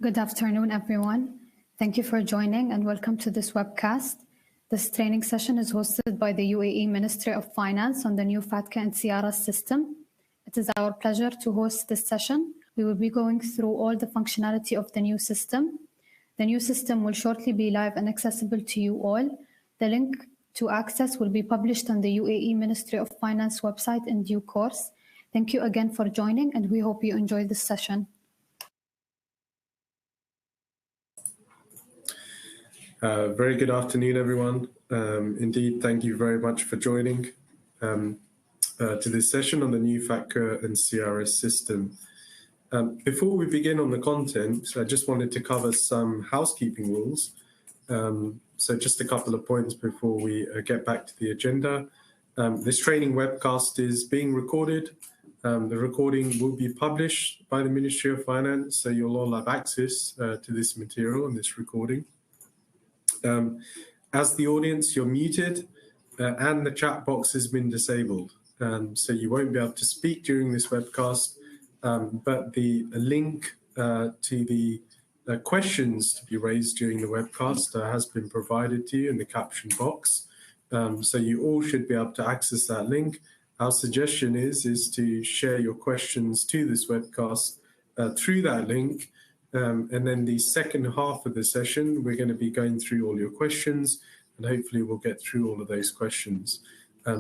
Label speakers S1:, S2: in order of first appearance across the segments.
S1: Good afternoon, everyone. Thank you for joining and welcome to this webcast. This training session is hosted by the UAE Ministry of Finance on the new FATCA and CRS system. It is our pleasure to host this session. We will be going through all the functionality of the new system. The new system will shortly be live and accessible to you all. The link to access will be published on the UAE Ministry of Finance website in due course. Thank you again for joining, and we hope you enjoy this session.
S2: Very good afternoon, everyone. Indeed, thank you very much for joining to this session on the new FATCA and CRS system. Before we begin on the content, I just wanted to cover some housekeeping rules. So just a couple of points before we get back to the agenda. This training webcast is being recorded. The recording will be published by the Ministry of Finance, so you'll all have access to this material and this recording. As the audience, you're muted and the chat box has been disabled. So you won't be able to speak during this webcast, but the link to the questions to be raised during the webcast has been provided to you in the caption box. So you all should be able to access that link. Our suggestion is to share your questions to this webcast through that link. And then the second half of the session, we're going to be going through all your questions, and hopefully we'll get through all of those questions.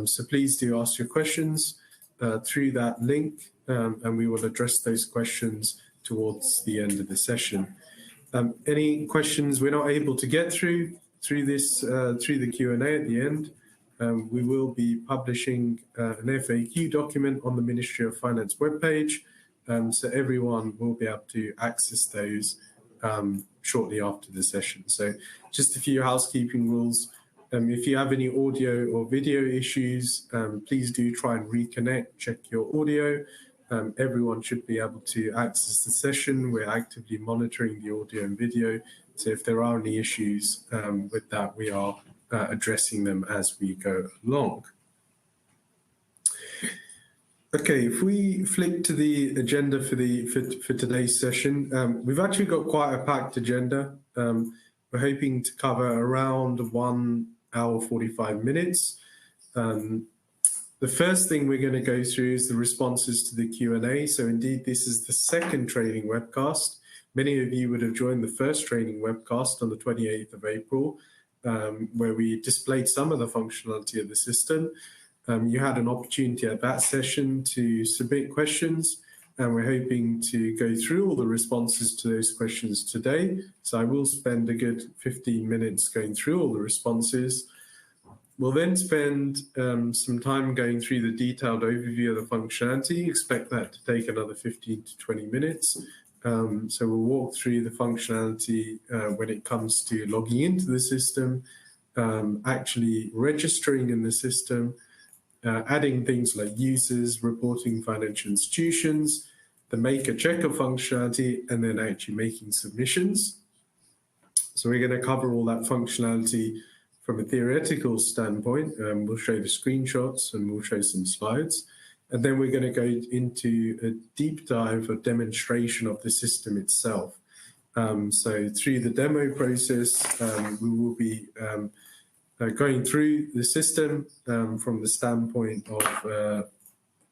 S2: So please do ask your questions through that link, and we will address those questions towards the end of the session. Any questions we're not able to get through the Q&A at the end, we will be publishing an FAQ document on the Ministry of Finance webpage. So everyone will be able to access those shortly after the session. So just a few housekeeping rules. If you have any audio or video issues, please do try and reconnect, check your audio. Everyone should be able to access the session. We're actively monitoring the audio and video. So if there are any issues with that, we are addressing them as we go along. Okay, if we flick to the agenda for today's session, we've actually got quite a packed agenda. We're hoping to cover around 1 hour 45 minutes. The first thing we're going to go through is the responses to the Q&A. So indeed, this is the second training webcast. Many of you would have joined the first training webcast on the 28th of April, where we displayed some of the functionality of the system. You had an opportunity at that session to submit questions, and we're hoping to go through all the responses to those questions today. So I will spend a good 15 minutes going through all the responses. We'll then spend some time going through the detailed overview of the functionality. Expect that to take another 15 to 20 minutes. So we'll walk through the functionality when it comes to logging into the system, actually registering in the system, adding things like users, reporting financial institutions, the make a checker functionality, and then actually making submissions. So we're going to cover all that functionality from a theoretical standpoint. We'll show the screenshots and we'll show some slides. And then we're going to go into a deep dive or demonstration of the system itself. So through the demo process, we will be going through the system from the standpoint of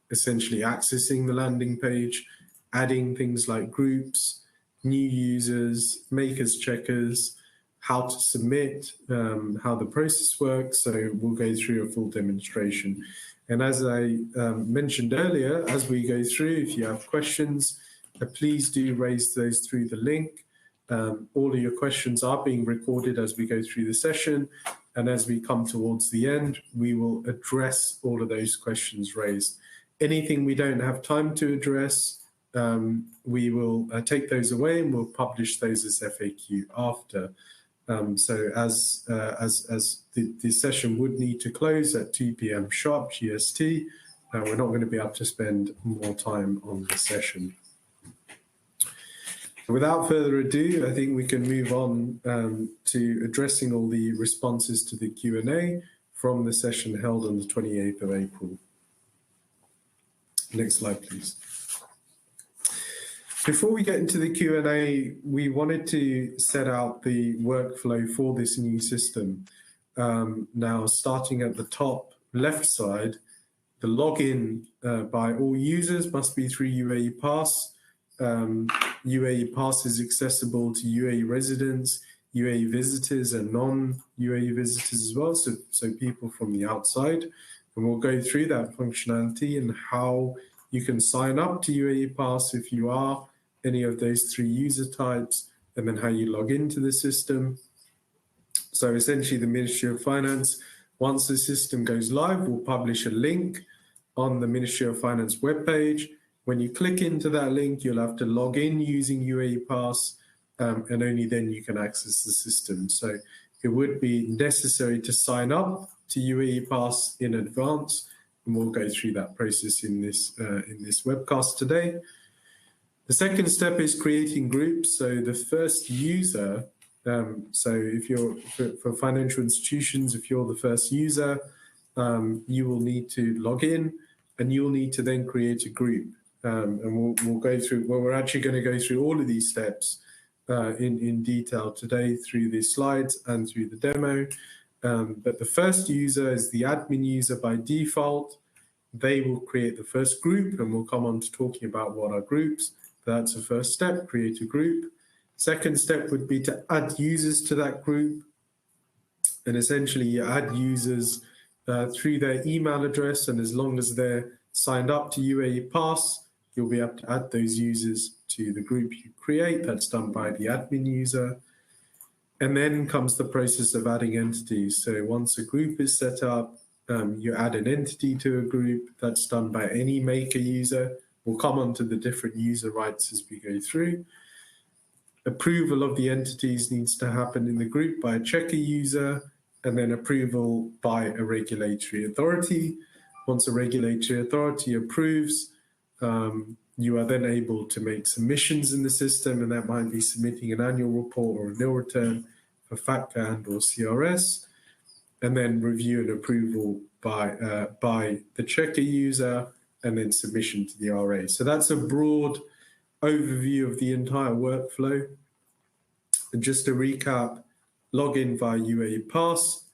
S2: essentially accessing the landing page, adding things like groups, new users, makers, checkers, how to submit, how the process works. So we'll go through a full demonstration. And as I mentioned earlier, as we go through, if you have questions, please do raise those through the link. All of your questions are being recorded as we go through the session. And as we come towards the end, we will address all of those questions raised. Anything we don't have time to address, we will take those away and we'll publish those as FAQ after. So as the session would need to close at 2 p.m. sharp GST, we're not going to be able to spend more time on the session. Without further ado, I think we can move on to addressing all the responses to the Q&A from the session held on the 28th of April. Next slide, please. Before we get into the Q&A, we wanted to set out the workflow for this new system. Now, starting at the top left side, the login by all users must be through UAE Pass. UAE Pass is accessible to UAE residents, UAE visitors, and non-UAE visitors as well, so people from the outside. And we'll go through that functionality and how you can sign up to UAE Pass if you are any of those three user types, and then how you log into the system. So essentially, the Ministry of Finance, once the system goes live, will publish a link on the Ministry of Finance webpage. When you click into that link, you'll have to log in using UAE Pass, and only then you can access the system. So it would be necessary to sign up to UAE Pass in advance, and we'll go through that process in this webcast today. The second step is creating groups. So the first user, so if you're for financial institutions, if you're the first user, you will need to log in, and you'll need to then create a group. And we'll go through. Well, we're actually going to go through all of these steps in detail today through the slides and through the demo. But the first user is the admin user by default. They will create the first group, and we'll come on to talking about what are groups. That's the first step, create a group. Second step would be to add users to that group. And essentially you add users through their email address, and as long as they're signed up to UAE Pass, you'll be able to add those users to the group you create. That's done by the admin user. And then comes the process of adding entities. So once a group is set up, you add an entity to a group. That's done by any maker user. We'll come on to the different user rights as we go through. Approval of the entities needs to happen in the group by a checker user, and then approval by a regulatory authority. Once a regulatory authority approves, you are then able to make submissions in the system, and that might be submitting an annual report or a nil return for FATCA and or CRS, and then review and approval by the checker user, and then submission to the RA. So that's a broad overview of the entire workflow. And just to recap, log in via UAE Pass,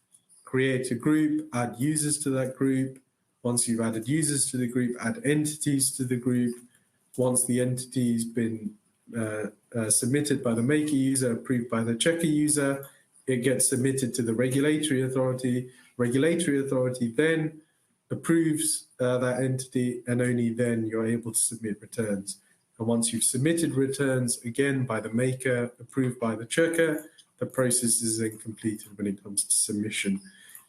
S2: create a group, add users to that group. Once you've added users to the group, add entities to the group. Once the entity's been submitted by the maker user, approved by the checker user, it gets submitted to the regulatory authority. Regulatory authority then approves that entity, and only then you're able to submit returns. And once you've submitted returns, again by the maker, approved by the checker, the process is then completed when it comes to submission.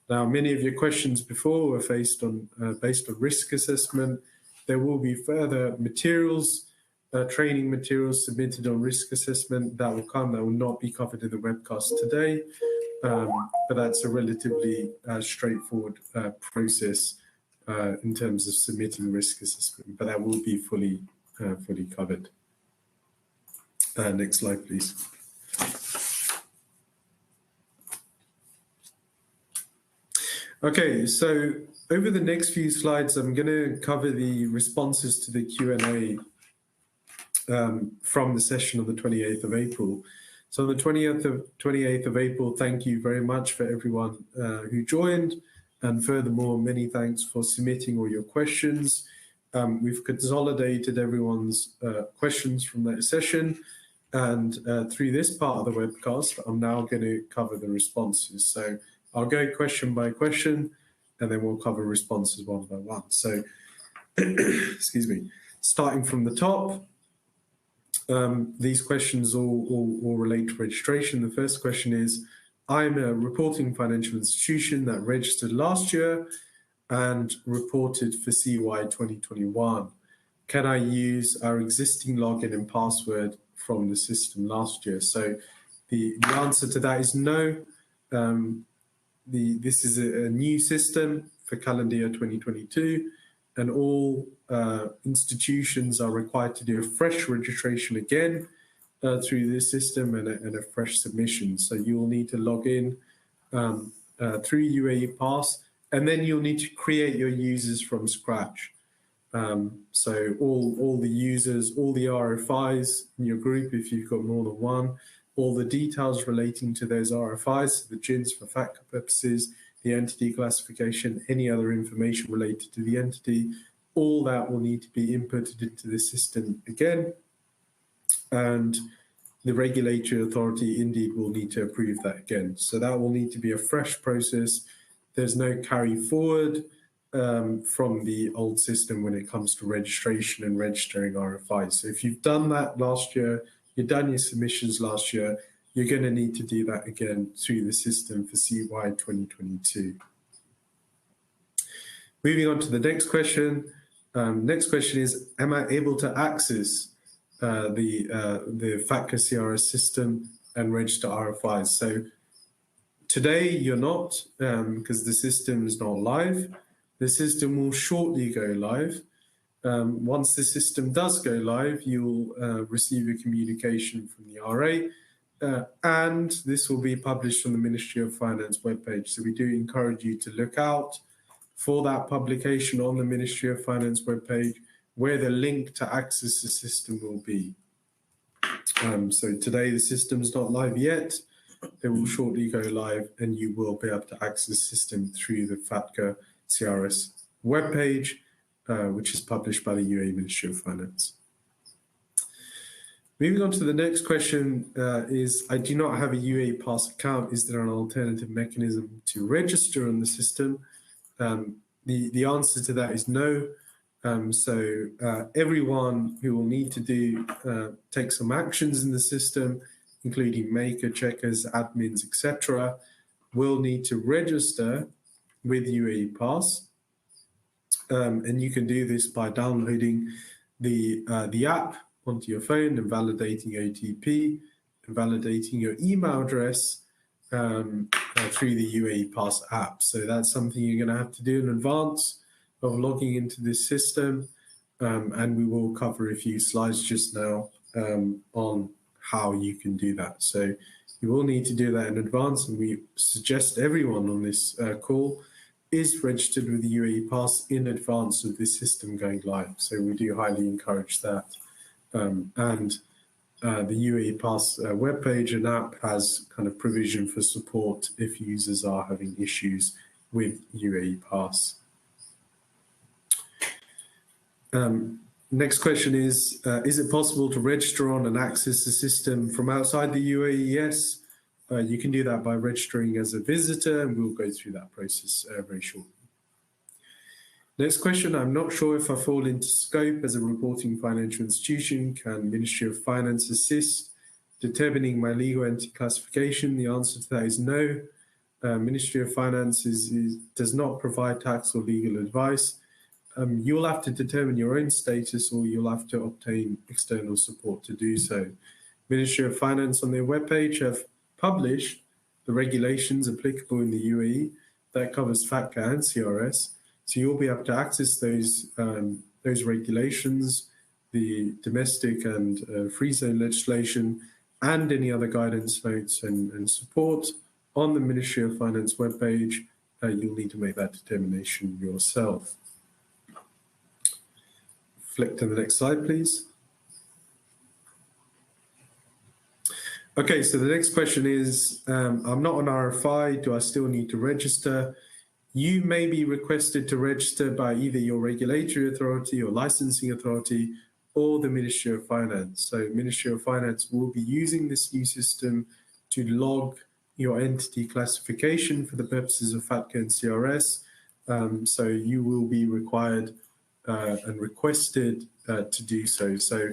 S2: Now, many of your questions before were based on risk assessment. There will be further materials, training materials submitted on risk assessment that will come. That will not be covered in the webcast today, but that's a relatively straightforward process in terms of submitting risk assessment, but that will be fully covered. Next slide, please. Okay, so over the next few slides, I'm going to cover the responses to the Q&A from the session on the 28th of April. So on the 28th of April, thank you very much for everyone who joined. And furthermore, many thanks for submitting all your questions. We've consolidated everyone's questions from that session. And through this part of the webcast, I'm now going to cover the responses. So I'll go question by question, and then we'll cover responses one by one. So, excuse me, starting from the top, these questions all relate to registration. The first question is, I'm a reporting financial institution that registered last year and reported for CY 2021. Can I use our existing login and password from the system last year? So the answer to that is no. This is a new system for calendar year 2022, and all institutions are required to do a fresh registration again through this system and a fresh submission. So you'll need to log in through UAE Pass, and then you'll need to create your users from scratch. So all the users, all the RFIs in your group, if you've got more than one, all the details relating to those RFIs, the GINs for FATCA purposes, the entity classification, any other information related to the entity, all that will need to be inputted into the system again. And the regulatory authority indeed will need to approve that again. So that will need to be a fresh process. There's no carry forward from the old system when it comes to registration and registering RFIs. So if you've done that last year, you've done your submissions last year, you're going to need to do that again through the system for CY 2022. Moving on to the next question. Next question is, am I able to access the FATCA CRS system and register RFIs? So today you're not, because the system is not live. The system will shortly go live. Once the system does go live, you'll receive a communication from the RA, and this will be published on the Ministry of Finance webpage. So we do encourage you to look out for that publication on the Ministry of Finance webpage, where the link to access the system will be. So today the system's not live yet. It will shortly go live, and you will be able to access the system through the FATCA CRS webpage, which is published by the UAE Ministry of Finance. Moving on to the next question is, I do not have a UAE Pass account. Is there an alternative mechanism to register on the system? The answer to that is no. So everyone who will need to do take some actions in the system, including maker, checkers, admins, etc., will need to register with UAE Pass. And you can do this by downloading the app onto your phone and validating OTP and validating your email address through the UAE Pass app. So that's something you're going to have to do in advance of logging into this system. And we will cover a few slides just now on how you can do that. So you will need to do that in advance, and we suggest everyone on this call is registered with the UAE Pass in advance of this system going live. So we do highly encourage that. The UAE Pass webpage and app has kind of provision for support if users are having issues with UAE Pass. Next question is it possible to register on and access the system from outside the UAE? Yes, you can do that by registering as a visitor, and we'll go through that process very shortly. Next question, I'm not sure if I fall into scope as a reporting financial institution. Can Ministry of Finance assist determining my legal entity classification? The answer to that is no. Ministry of Finance does not provide tax or legal advice. You'll have to determine your own status, or you'll have to obtain external support to do so. Ministry of Finance on their webpage have published the regulations applicable in the UAE that covers FATCA and CRS. So you'll be able to access those regulations, the domestic and free zone legislation, and any other guidance notes and support on the Ministry of Finance webpage. You'll need to make that determination yourself. Flick to the next slide, please. Okay, so the next question is, I'm not an RFI, do I still need to register? You may be requested to register by either your regulatory authority or licensing authority or the Ministry of Finance. So Ministry of Finance will be using this new system to log your entity classification for the purposes of FATCA and CRS. So you will be required and requested to do so. So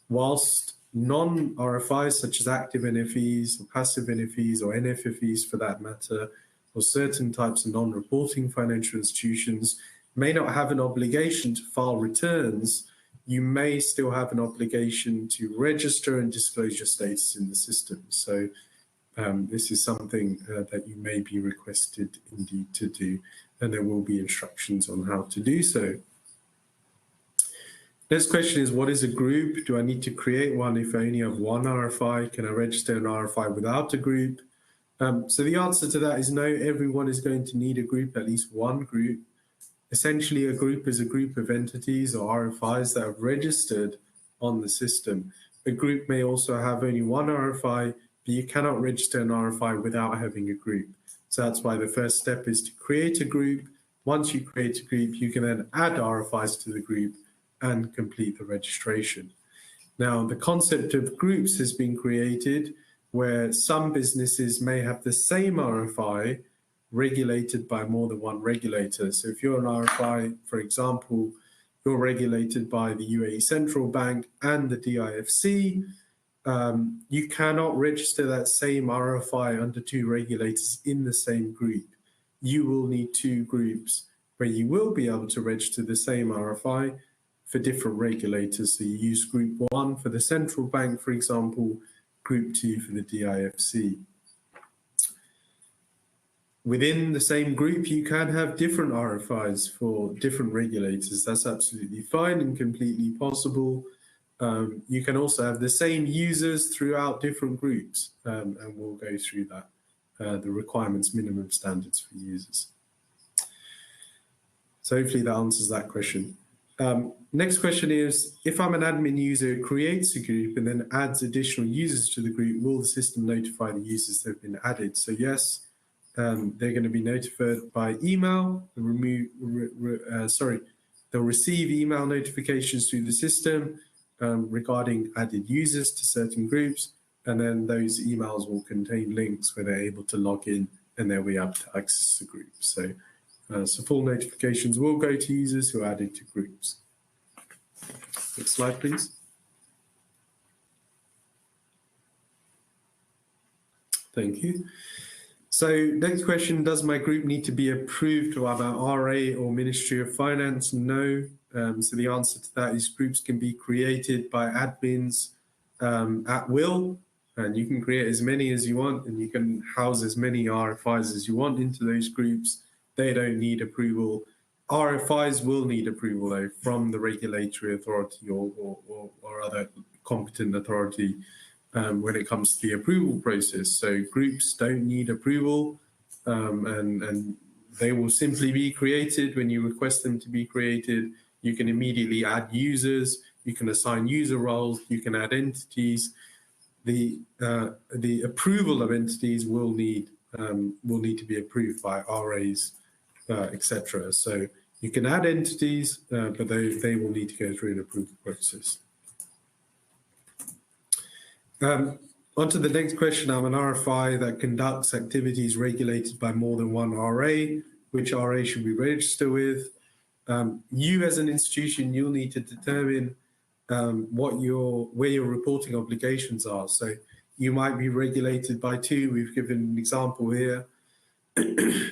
S2: whilst non-RFIs such as active NFEs or passive NFEs or NFFEs for that matter, or certain types of non-reporting financial institutions may not have an obligation to file returns, you may still have an obligation to register and disclose your status in the system. So this is something that you may be requested indeed to do, and there will be instructions on how to do so. Next question is, what is a group? Do I need to create one if I only have one RFI? Can I register an RFI without a group? So the answer to that is no. Everyone is going to need a group, at least one group. Essentially, a group is a group of entities or RFIs that have registered on the system. A group may also have only one RFI, but you cannot register an RFI without having a group. So that's why the first step is to create a group. Once you create a group, you can then add RFIs to the group and complete the registration. Now, the concept of groups has been created where some businesses may have the same RFI regulated by more than one regulator. So if you're an RFI, for example, you're regulated by the UAE Central Bank and the DIFC, you cannot register that same RFI under two regulators in the same group. You will need two groups where you will be able to register the same RFI for different regulators. So you use group 1 for the central bank, for example, group 2 for the DIFC. Within the same group, you can have different RFIs for different regulators. That's absolutely fine and completely possible. You can also have the same users throughout different groups, and we'll go through that, the requirements, minimum standards for users. So hopefully that answers that question. Next question is, if I'm an admin user who creates a group and then adds additional users to the group, will the system notify the users that have been added? So yes, they're going to be notified by email. They'll receive email notifications through the system regarding added users to certain groups, and then those emails will contain links where they're able to log in and they'll be able to access the group. So full notifications will go to users who are added to groups. Next slide, please. Thank you. So next question, does my group need to be approved by the RA or Ministry of Finance? No. So the answer to that is groups can be created by admins at will, and you can create as many as you want, and you can house as many RFIs as you want into those groups. They don't need approval. RFIs will need approval though from the regulatory authority or other competent authority when it comes to the approval process. So groups don't need approval, and they will simply be created when you request them to be created. You can immediately add users, you can assign user roles, you can add entities. The approval of entities will need to be approved by RAs, etc. So you can add entities, but they will need to go through an approval process. On to the next question. I'm an RFI that conducts activities regulated by more than one RA. Which RA should we register with? You as an institution, you'll need to determine where your reporting obligations are. So you might be regulated by two. We've given an example here.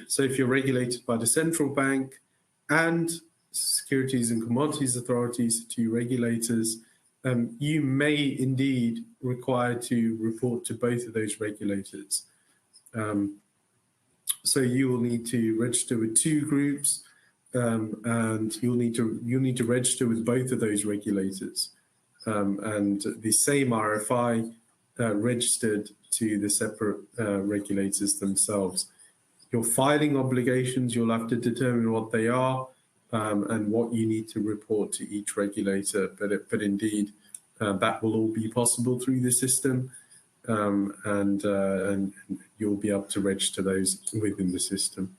S2: So if you're regulated by the central bank and Securities and Commodities Authorities, two regulators, you may indeed require to report to both of those regulators. So you will need to register with two groups, and you'll need to register with both of those regulators, and the same RFI registered to the separate regulators themselves. Your filing obligations, you'll have to determine what they are and what you need to report to each regulator. But indeed, that will all be possible through the system, and you'll be able to register those within the system.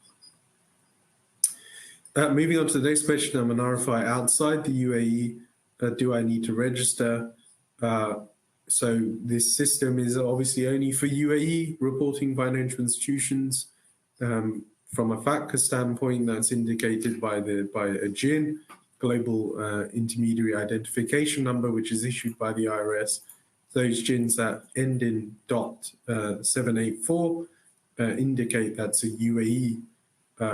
S2: Moving on to the next question, I'm an RFI outside the UAE. Do I need to register? So this system is obviously only for UAE reporting financial institutions. From a FATCA standpoint, that's indicated by a GIN, Global Intermediary Identification Number, which is issued by the IRS. Those GINs that end in .784 indicate that's a UAE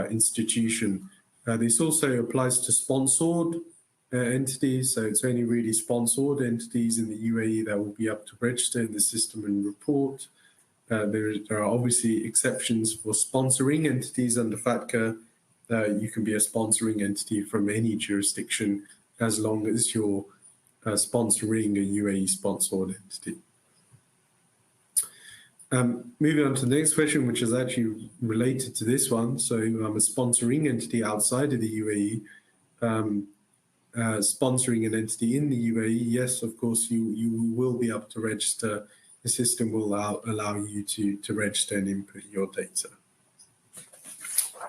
S2: institution. This also applies to sponsored entities, so it's only really sponsored entities in the UAE that will be able to register in the system and report. There are obviously exceptions for sponsoring entities under FATCA. You can be a sponsoring entity from any jurisdiction as long as you're sponsoring a UAE sponsored entity. Moving on to the next question, which is actually related to this one. So I'm a sponsoring entity outside of the UAE, sponsoring an entity in the UAE. Yes, of course, you will be able to register. The system will allow you to register and input your data.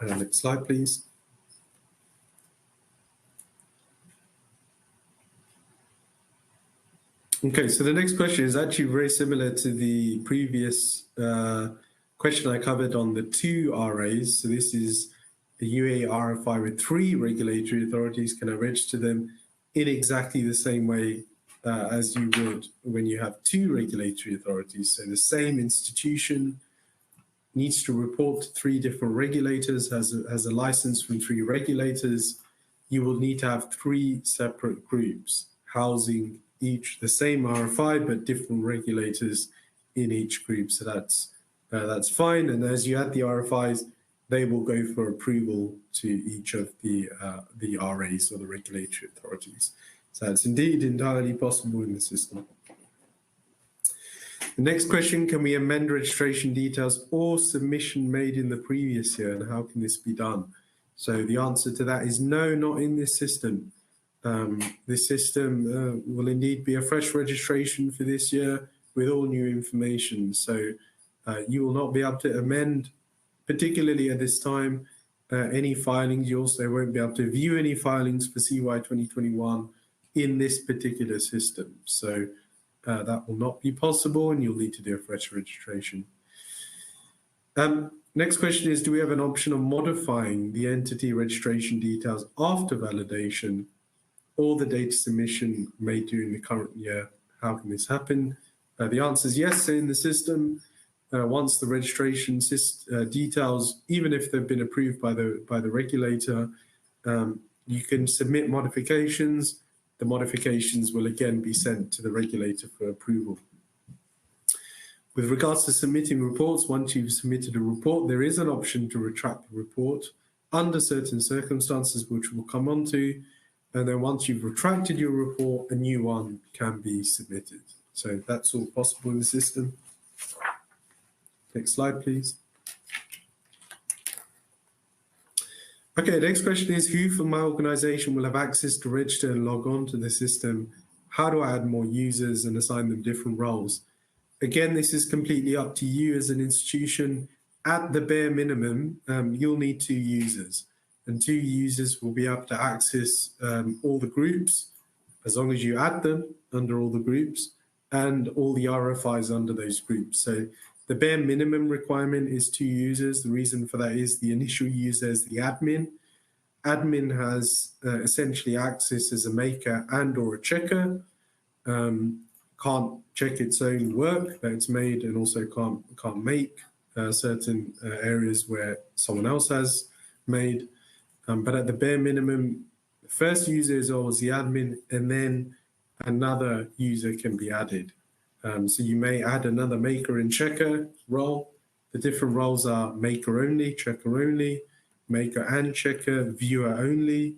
S2: Next slide, please. Okay, so the next question is actually very similar to the previous question I covered on the 2 RAs. So this is the UAE RFI with 3 regulatory authorities. Can I register them in exactly the same way as you would when you have 2 regulatory authorities? So the same institution needs to report to 3 different regulators, has a license from 3 regulators. You will need to have 3 separate groups housing each the same RFI but different regulators in each group. So that's fine. And as you add the RFIs, they will go for approval to each of the RAs or the regulatory authorities. So it's indeed entirely possible in the system. The next question, can we amend registration details or submission made in the previous year, and how can this be done? So the answer to that is no, not in this system. This system will indeed be a fresh registration for this year with all new information. So you will not be able to amend, particularly at this time, any filings. You also won't be able to view any filings for CY 2021 in this particular system. So that will not be possible, and you'll need to do a fresh registration. Next question is, do we have an option of modifying the entity registration details after validation or the data submission made during the current year? How can this happen? The answer is yes. In the system, once the registration details, even if they've been approved by the regulator, you can submit modifications. The modifications will again be sent to the regulator for approval. With regards to submitting reports, once you've submitted a report, there is an option to retract the report under certain circumstances, which we'll come on to. And then once you've retracted your report, a new one can be submitted. So that's all possible in the system. Next slide, please. Okay, the next question is, who from my organization will have access to register and log on to the system? How do I add more users and assign them different roles? Again, this is completely up to you as an institution. At the bare minimum, you'll need 2 users. And 2 users will be able to access all the groups, as long as you add them under all the groups, and all the RFIs under those groups. So the bare minimum requirement is 2 users. The reason for that is the initial user is the admin. Admin has essentially access as a maker and or a checker. Can't check its own work that it's made, and also can't make certain areas where someone else has made. But at the bare minimum, the first user is always the admin, and then another user can be added. So you may add another maker and checker role. The different roles are maker only, checker only, maker and checker, viewer only,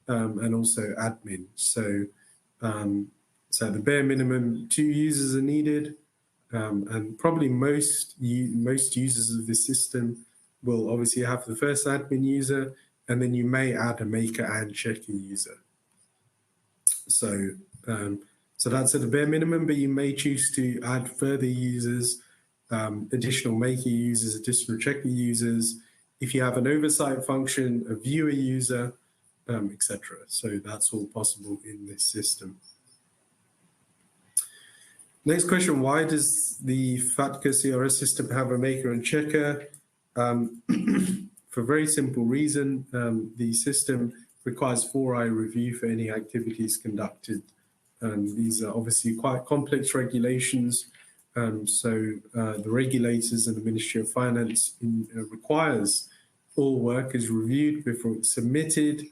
S2: and also admin. So, so the bare minimum 2 users are needed, and probably most users of the system will obviously have the first admin user, and then you may add a maker and checker user. So, so that's at the bare minimum, but you may choose to add further users, additional maker users, additional checker users. If you have an oversight function, a viewer user, etc. So that's all possible in this system. Next question, why does the FATCA CRS system have a maker and checker? For a very simple reason, the system requires 4-eye review for any activities conducted. These are obviously quite complex regulations. So the regulators and the Ministry of Finance requires all work is reviewed before it's submitted,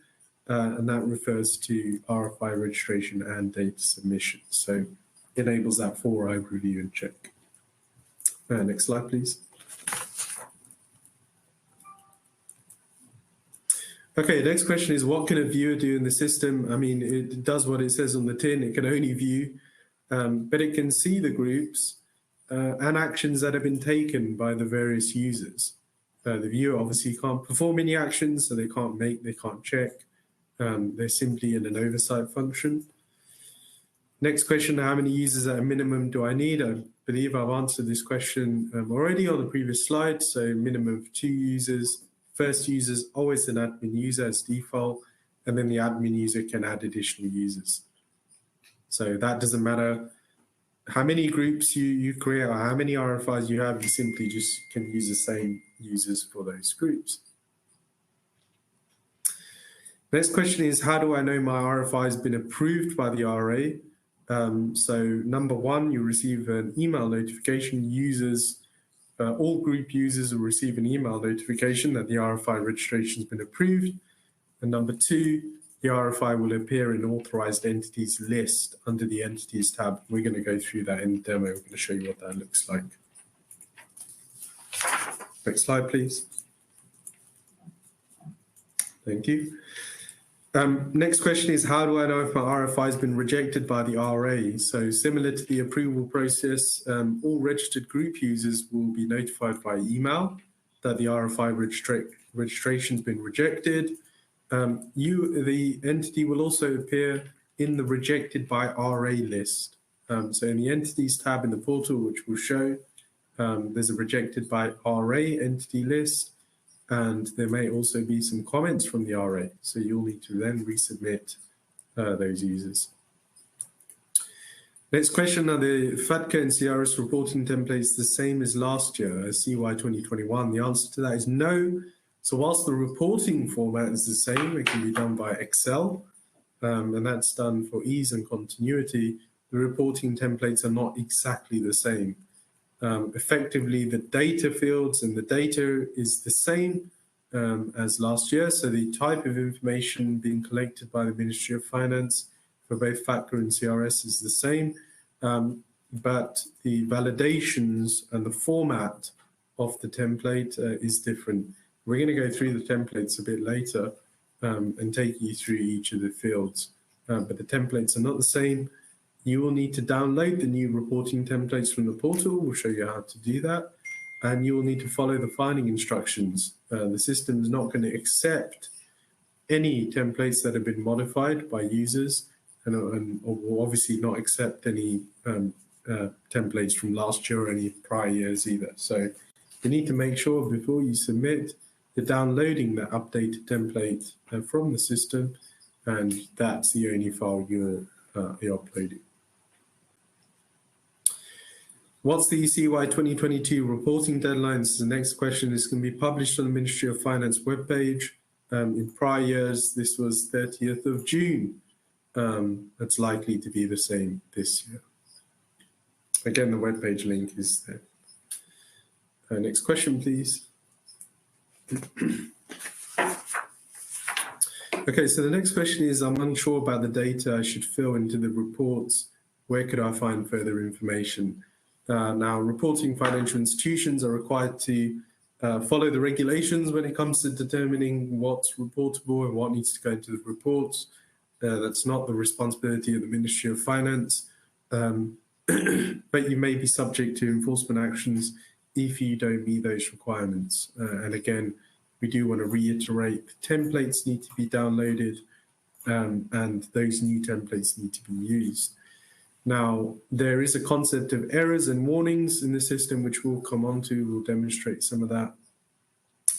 S2: and that refers to RFI registration and data submission. So it enables that 4-eye review and check. Next slide, please. Okay, the next question is, what can a viewer do in the system? I mean, it does what it says on the tin. It can only view, but it can see the groups. and actions that have been taken by the various users. The viewer obviously can't perform any actions, so they can't check. They're simply in an oversight function. Next question, how many users at a minimum do I need? I believe I've answered this question already on the previous slide. So minimum of 2 users. First user is always an admin user as default, and then the admin user can add additional users. So that doesn't matter how many groups you create or how many RFIs you have, you simply just can use the same users for those groups. Next question is, how do I know my RFI has been approved by the RA? So number 1, you receive an email notification. All group users will receive an email notification that the RFI registration has been approved. And number 2, the RFI will appear in authorized entities list under the entities tab. We're going to go through that in the demo. We're going to show you what that looks like. Next slide, please. Thank you. Next question is, how do I know if my RFI has been rejected by the RA? So similar to the approval process, all registered group users will be notified by email that the RFI registration has been rejected. The entity will also appear in the rejected by RA list. So in the entities tab in the portal, which will show, there's a rejected by RA entity list, and there may also be some comments from the RA. So you'll need to then resubmit those users. Next question, are the FATCA and CRS reporting templates the same as last year, as CY 2021? The answer to that is no. So whilst the reporting format is the same, it can be done by Excel, and that's done for ease and continuity. The reporting templates are not exactly the same. Effectively, the data fields and the data is the same as last year. So the type of information being collected by the Ministry of Finance for both FATCA and CRS is the same, but the validations and the format of the template is different. We're going to go through the templates a bit later and take you through each of the fields, but the templates are not the same. You will need to download the new reporting templates from the portal. We'll show you how to do that. And you will need to follow the filing instructions. The system is not going to accept any templates that have been modified by users, and will obviously not accept any templates from last year or any prior years either. So you need to make sure before you submit, you're downloading that updated template from the system, and that's the only file you're uploading. What's the CY 2022 reporting deadlines? The next question is going to be published on the Ministry of Finance webpage. In prior years, this was 30th of June. That's likely to be the same this year. Again, the webpage link is there. Next question, please. Okay, so the next question is, I'm unsure about the data I should fill into the reports. Where could I find further information? Now, reporting financial institutions are required to follow the regulations when it comes to determining what's reportable and what needs to go into the reports. That's not the responsibility of the Ministry of Finance, but you may be subject to enforcement actions if you don't meet those requirements. And again, we do want to reiterate the templates need to be downloaded and those new templates need to be used. Now, there is a concept of errors and warnings in the system, which we'll come on to. We'll demonstrate some of that.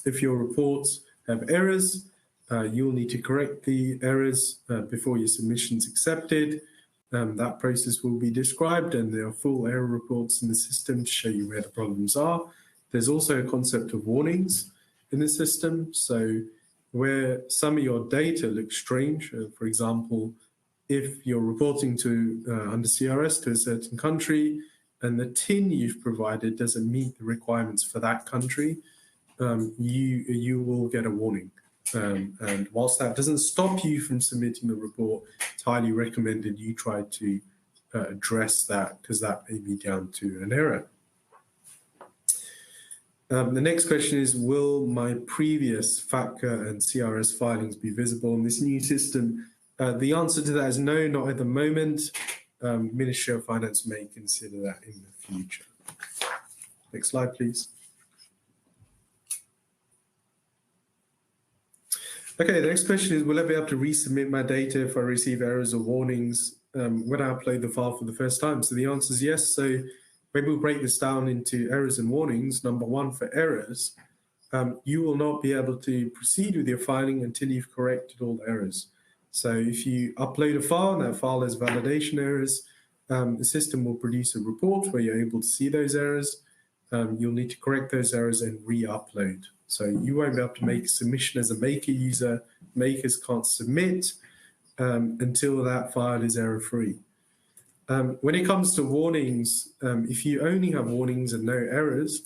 S2: If your reports have errors, you'll need to correct the errors before your submission's accepted. That process will be described, and there are full error reports in the system to show you where the problems are. There's also a concept of warnings in the system. So where some of your data looks strange, for example, if you're reporting to under CRS to a certain country and the TIN you've provided doesn't meet the requirements for that country, you will get a warning. And whilst that doesn't stop you from submitting the report, it's highly recommended you try to address that, because that may be down to an error. The next question is, will my previous FATCA and CRS filings be visible in this new system? The answer to that is no, not at the moment. Ministry of Finance may consider that in the future. Next slide, please. Okay, the next question is, will I be able to resubmit my data if I receive errors or warnings when I upload the file for the first time? So the answer is yes. So maybe we'll break this down into errors and warnings. Number one, for errors, you will not be able to proceed with your filing until you've corrected all the errors. So if you upload a file and that file has validation errors, the system will produce a report where you're able to see those errors. You'll need to correct those errors and re-upload. So you won't be able to make a submission as a maker user. Makers can't submit until that file is error-free. When it comes to warnings, if you only have warnings and no errors,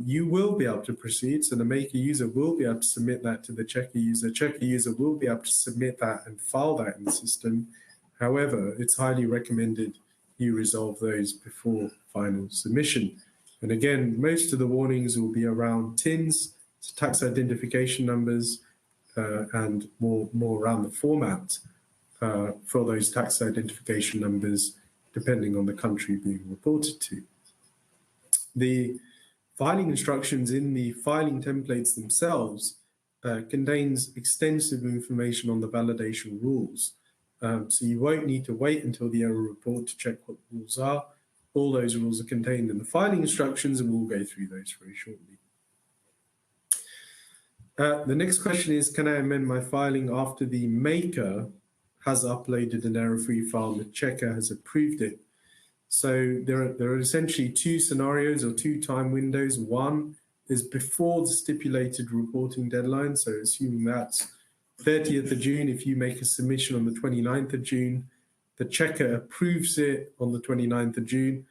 S2: you will be able to proceed. So the maker user will be able to submit that to the checker user. Checker user will be able to submit that and file that in the system. However, it's highly recommended you resolve those before final submission. And again, most of the warnings will be around TINs, so tax identification numbers, and more around the format for those tax identification numbers, depending on the country being reported to. The filing instructions in the filing templates themselves contains extensive information on the validation rules. So you won't need to wait until the error report to check what the rules are. All those rules are contained in the filing instructions, and we'll go through those very shortly. The next question is, can I amend my filing after the maker has uploaded an error-free file and the checker has approved it? So there are essentially two scenarios or two time windows. One is before the stipulated reporting deadline. So assuming that's 30th of June, if you make a submission on the 29th of June, the checker approves it on the 29th of June,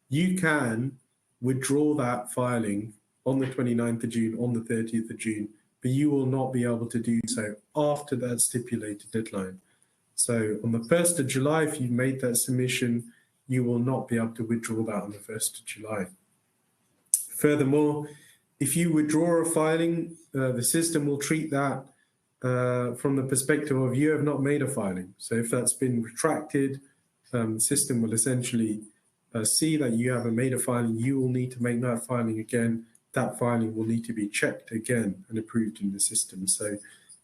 S2: you can withdraw that filing on the 29th of June, on the 30th of June, but you will not be able to do so after that stipulated deadline. So on the 1st of July, if you've made that submission, you will not be able to withdraw that on the 1st of July. Furthermore, if you withdraw a filing, the system will treat that from the perspective of you have not made a filing. So if that's been retracted, the system will essentially see that you haven't made a filing. You will need to make that filing again. That filing will need to be checked again and approved in the system. So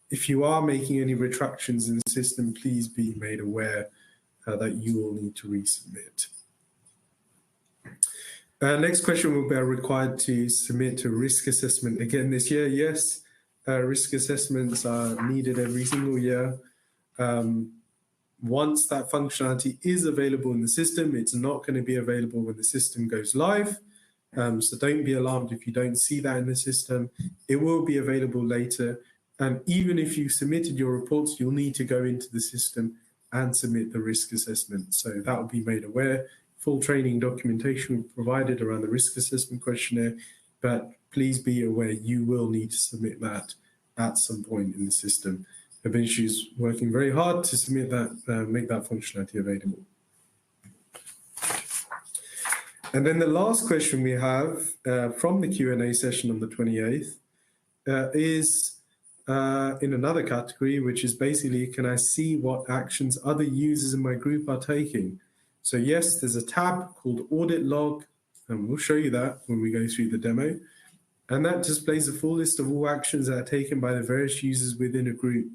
S2: if you are making any retractions in the system, please be made aware that you will need to resubmit. Next question, will be required to submit a risk assessment again this year? Yes, risk assessments are needed every single year. Once that functionality is available in the system, it's not going to be available when the system goes live. So don't be alarmed if you don't see that in the system. It will be available later. And even if you submitted your reports, you'll need to go into the system and submit the risk assessment. So that will be made aware. Full training documentation will be provided around the risk assessment questionnaire, but please be aware you will need to submit that at some point in the system. Vinci is working very hard to submit that, make that functionality available. And then the last question we have from the Q&A session on the 28th is in another category, which is basically, can I see what actions other users in my group are taking? So yes, there's a tab called Audit Log, and we'll show you that when we go through the demo. And that displays a full list of all actions that are taken by the various users within a group.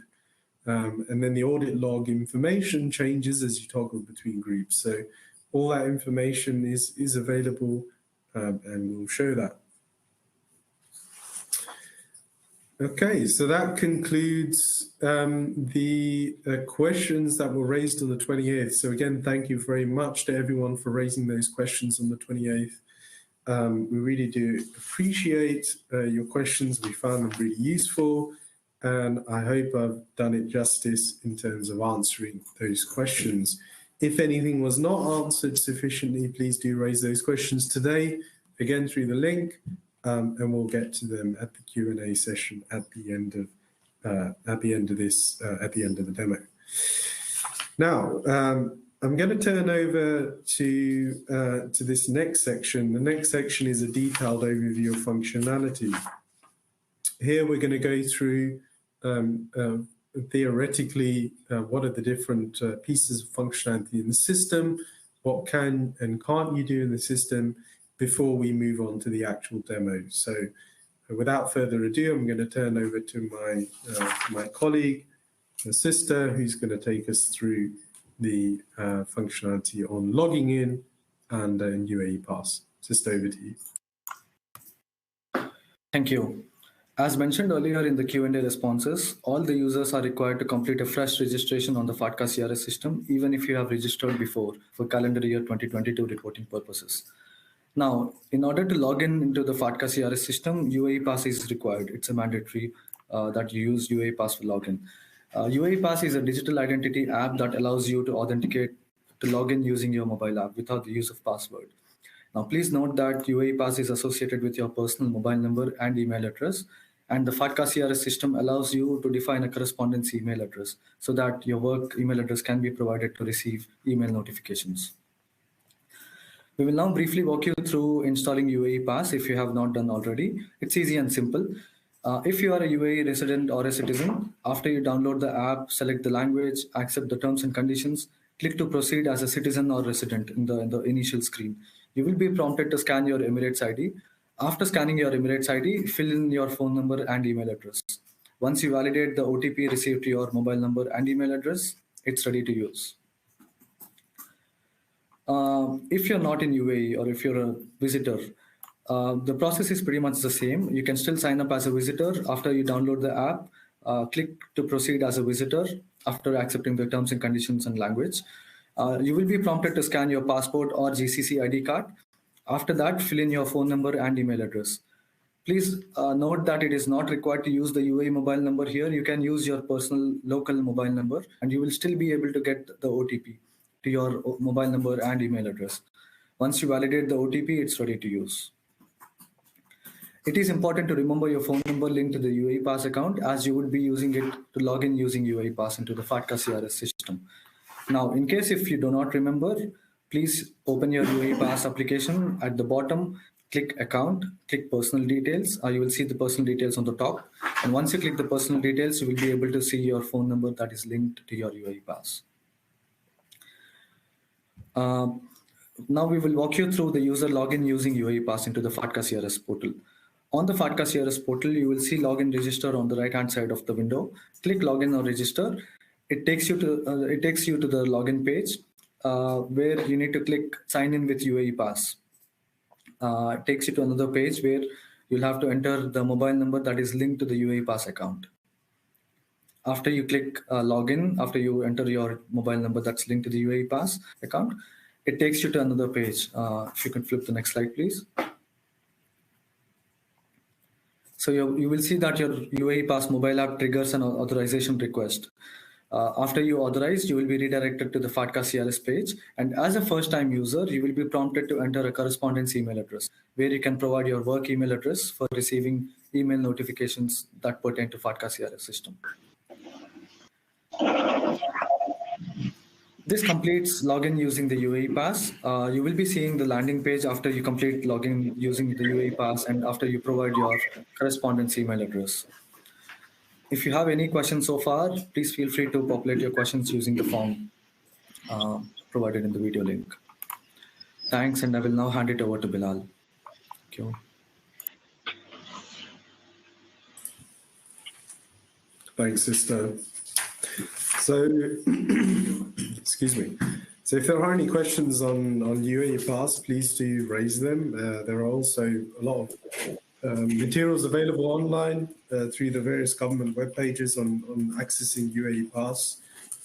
S2: And then the audit log information changes as you toggle between groups. So all that information is available, and we'll show that. Okay, so that concludes the questions that were raised on the 28th. So again, thank you very much to everyone for raising those questions on the 28th. We really do appreciate your questions. We found them really useful, and I hope I've done it justice in terms of answering those questions. If anything was not answered sufficiently, please do raise those questions today, again through the link, and we'll get to them at the Q&A session at the end of the demo. Now, I'm going to turn over to this next section. The next section is a detailed overview of functionality. Here we're going to go through theoretically what are the different pieces of functionality in the system, what can and can't you do in the system, before we move on to the actual demo. So without further ado, I'm going to turn over to my colleague, my sister, who's going to take us through the functionality on logging in and UAE Pass. Sister, over to you.
S3: Thank you. As mentioned earlier in the Q&A responses, all the users are required to complete a fresh registration on the FATCA CRS system, even if you have registered before for calendar year 2022 reporting purposes. Now, in order to log in into the FATCA CRS system, UAE Pass is required. It's a mandatory that you use UAE Pass for login. UAE Pass is a digital identity app that allows you to authenticate to log in using your mobile app without the use of password. Now, please note that UAE Pass is associated with your personal mobile number and email address, and the FATCA CRS system allows you to define a correspondence email address so that your work email address can be provided to receive email notifications. We will now briefly walk you through installing UAE Pass if you have not done already. It's easy and simple. If you are a UAE resident or a citizen, after you download the app, select the language, accept the terms and conditions, click to proceed as a citizen or resident in the initial screen. You will be prompted to scan your Emirates ID. After scanning your Emirates ID, fill in your phone number and email address. Once you validate the OTP received to your mobile number and email address, it's ready to use. If you're not in UAE or if you're a visitor, the process is pretty much the same. You can still sign up as a visitor. After you download the app, click to proceed as a visitor after accepting the terms and conditions and language. You will be prompted to scan your passport or GCC ID card. After that, fill in your phone number and email address. Please note that it is not required to use the UAE mobile number here. You can use your personal local mobile number and you will still be able to get the OTP to your mobile number and email address. Once you validate the OTP, it's ready to use. It is important to remember your phone number linked to the UAE Pass account, as you would be using it to log in using UAE Pass into the FATCA CRS system. Now, in case if you do not remember, please open your UAE Pass application. At the bottom, click Account, click Personal Details. You will see the personal details on the top. And once you click the personal details, you will be able to see your phone number that is linked to your UAE Pass. Now we will walk you through the user login using UAE Pass into the FATCA CRS portal. On the FATCA CRS portal, you will see Login Register on the right-hand side of the window. Click Login or Register. It takes you to the login page where you need to click Sign in with UAE Pass. It takes you to another page where you'll have to enter the mobile number that is linked to the UAE Pass account. After you click Login, after you enter your mobile number that's linked to the UAE Pass account, it takes you to another page. If you can flip the next slide, please. So you will see that your UAE Pass mobile app triggers an authorization request. After you authorize, you will be redirected to the FATCA CRS page. And as a first-time user, you will be prompted to enter a correspondence email address, where you can provide your work email address for receiving email notifications that pertain to FATCA CRS system. This completes login using the UAE Pass. You will be seeing the landing page after you complete login using the UAE Pass and after you provide your correspondence email address. If you have any questions so far, please feel free to populate your questions using the form provided in the video link. Thanks, and I will now hand it over to Bilal. Thank you.
S2: Thanks, sister. So, excuse me. So if there are any questions on UAE Pass, please do raise them. There are also a lot of materials available online through the various government web pages on accessing UAE Pass.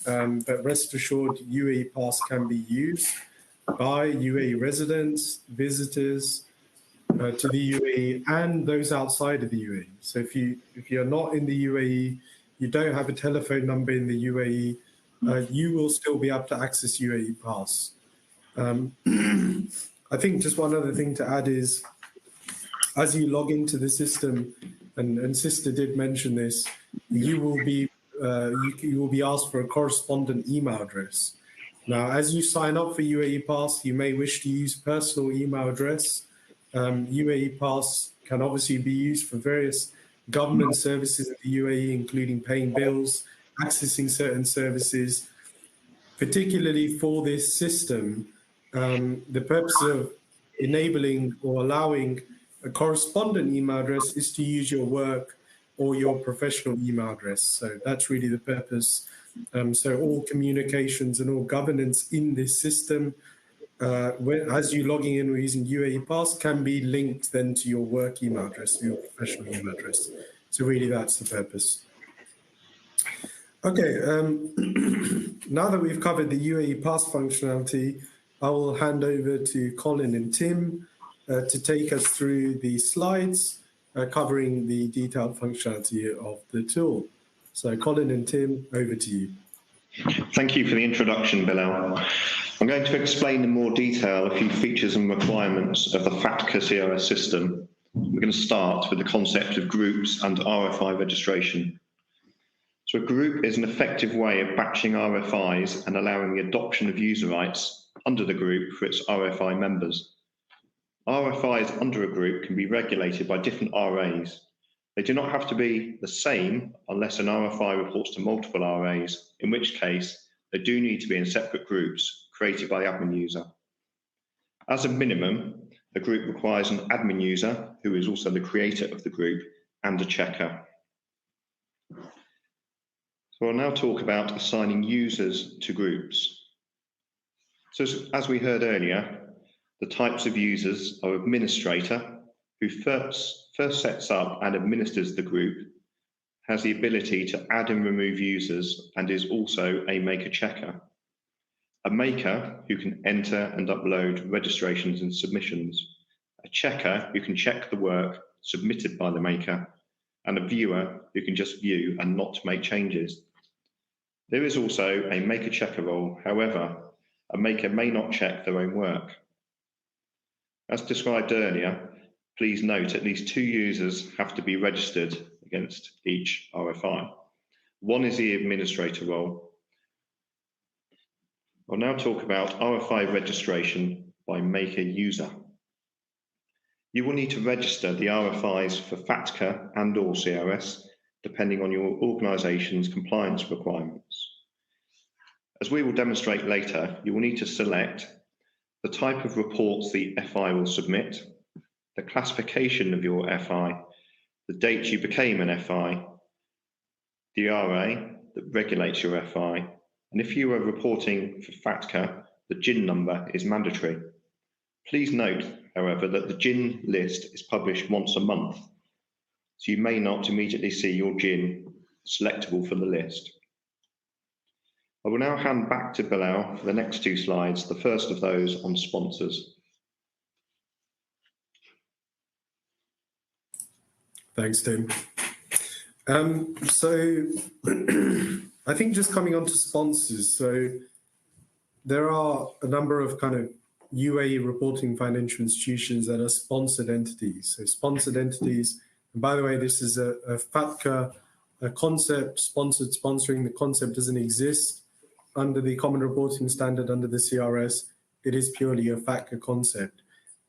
S2: But rest assured, UAE Pass can be used by UAE residents, visitors to the UAE, and those outside of the UAE. So if you're not in the UAE, you don't have a telephone number in the UAE, you will still be able to access UAE Pass. I think just one other thing to add is, as you log into the system, and Sister did mention this, you will be asked for a correspondent email address. Now, as you sign up for UAE Pass, you may wish to use personal email address. UAE Pass can obviously be used for various government services in the UAE, including paying bills, accessing certain services. Particularly for this system, the purpose of enabling or allowing a correspondent email address is to use your work or your professional email address. So that's really the purpose. So all communications and all governance in this system, as you're logging in or using UAE Pass, can be linked then to your work email address, your professional email address. So really that's the purpose. Okay, now that we've covered the UAE Pass functionality, I will hand over to Colin and Tim to take us through the slides covering the detailed functionality of the tool. So Colin and Tim, over to you.
S4: Thank you for the introduction, Bilal. I'm going to explain in more detail a few features and requirements of the FATCA CRS system. We're going to start with the concept of groups and RFI registration. So a group is an effective way of batching RFIs and allowing the adoption of user rights under the group for its RFI members. RFIs under a group can be regulated by different RAs. They do not have to be the same unless an RFI reports to multiple RAs, in which case they do need to be in separate groups created by the admin user. As a minimum, a group requires an admin user, who is also the creator of the group, and a checker. So I'll now talk about assigning users to groups. So as we heard earlier, the types of users are administrator, who first sets up and administers the group, has the ability to add and remove users, and is also a maker checker. A maker who can enter and upload registrations and submissions. A checker who can check the work submitted by the maker, and a viewer who can just view and not make changes. There is also a maker checker role. However, a maker may not check their own work. As described earlier, please note at least 2 users have to be registered against each RFI. One is the administrator role. I'll now talk about RFI registration by maker user. You will need to register the RFIs for FATCA and or CRS, depending on your organisation's compliance requirements. As we will demonstrate later, you will need to select the type of reports the FI will submit, the classification of your FI, the date you became an FI, the RA that regulates your FI, and if you are reporting for FATCA, the GIN number is mandatory. Please note, however, that the GIN list is published once a month, so you may not immediately see your GIN selectable for the list. I will now hand back to Bilal for the next 2 slides, the first of those on sponsors.
S2: Thanks, Tim. So I think just coming on to sponsors, so there are a number of kind of UAE reporting financial institutions that are sponsored entities. So sponsored entities, and by the way, this is a FATCA concept, sponsoring. The concept doesn't exist under the Common Reporting Standard, under the CRS. It is purely a FATCA concept.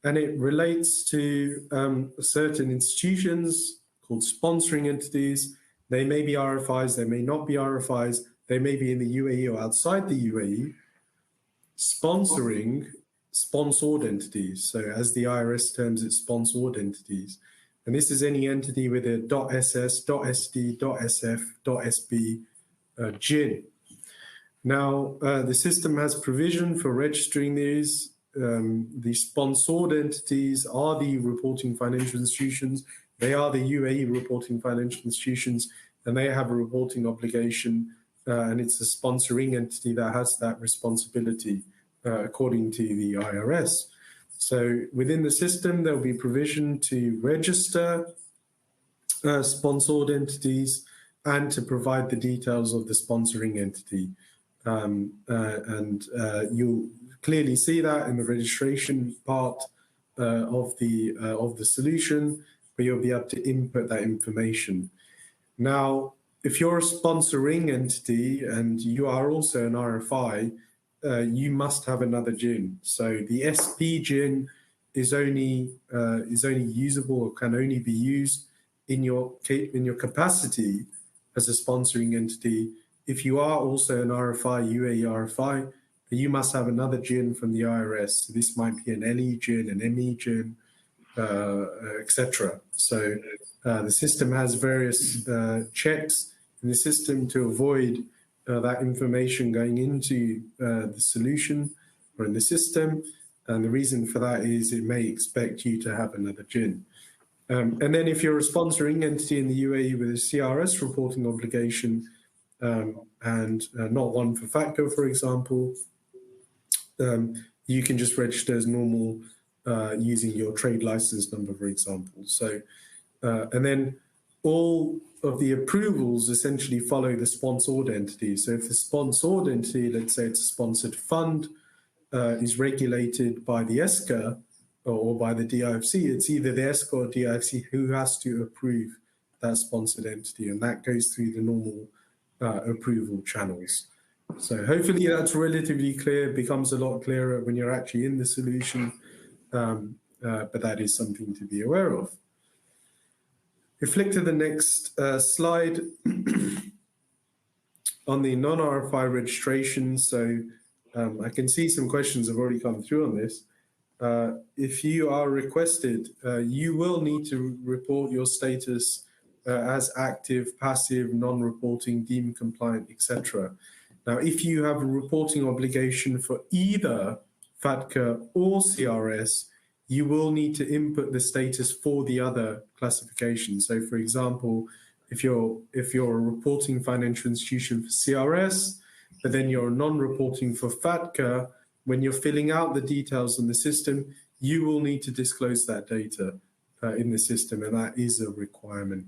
S2: And it relates to certain institutions called sponsoring entities. They may be RFIs, they may not be RFIs, they may be in the UAE or outside the UAE, sponsoring sponsored entities. So as the IRS terms it, sponsored entities. And this is any entity with a .ss, .sd, .sf, .sb GIN. Now, the system has provision for registering these. The sponsored entities are the reporting financial institutions. They are the UAE reporting financial institutions, and they have a reporting obligation, and it's a sponsoring entity that has that responsibility according to the IRS. So within the system, there'll be provision to register sponsored entities and to provide the details of the sponsoring entity. You'll clearly see that in the registration part of the solution, where you'll be able to input that information. Now, if you're a sponsoring entity and you are also an RFI, you must have another GIN. So the SP GIN is only usable or can only be used in your capacity as a sponsoring entity. If you are also an RFI, UAE RFI, you must have another GIN from the IRS. This might be an LE GIN, an ME GIN, etc. So the system has various checks in the system to avoid that information going into the solution or in the system. And the reason for that is it may expect you to have another GIN. And then if you're a sponsoring entity in the UAE with a CRS reporting obligation and not one for FATCA, for example, you can just register as normal using your trade license number, for example. So, and then all of the approvals essentially follow the sponsored entity. So if the sponsored entity, let's say it's a sponsored fund, is regulated by the ESCA or by the DIFC, it's either the ESCA or DIFC who has to approve that sponsored entity, and that goes through the normal approval channels. So hopefully that's relatively clear, becomes a lot clearer when you're actually in the solution, but that is something to be aware of. If we flick to the next slide, on the non-RFI registration, so I can see some questions have already come through on this. If you are requested, you will need to report your status as active, passive, non-reporting, deemed compliant, etc. Now, if you have a reporting obligation for either FATCA or CRS, you will need to input the status for the other classification. So, for example, if you're a reporting financial institution for CRS, but then you're non-reporting for FATCA, when you're filling out the details in the system, you will need to disclose that data in the system, and that is a requirement.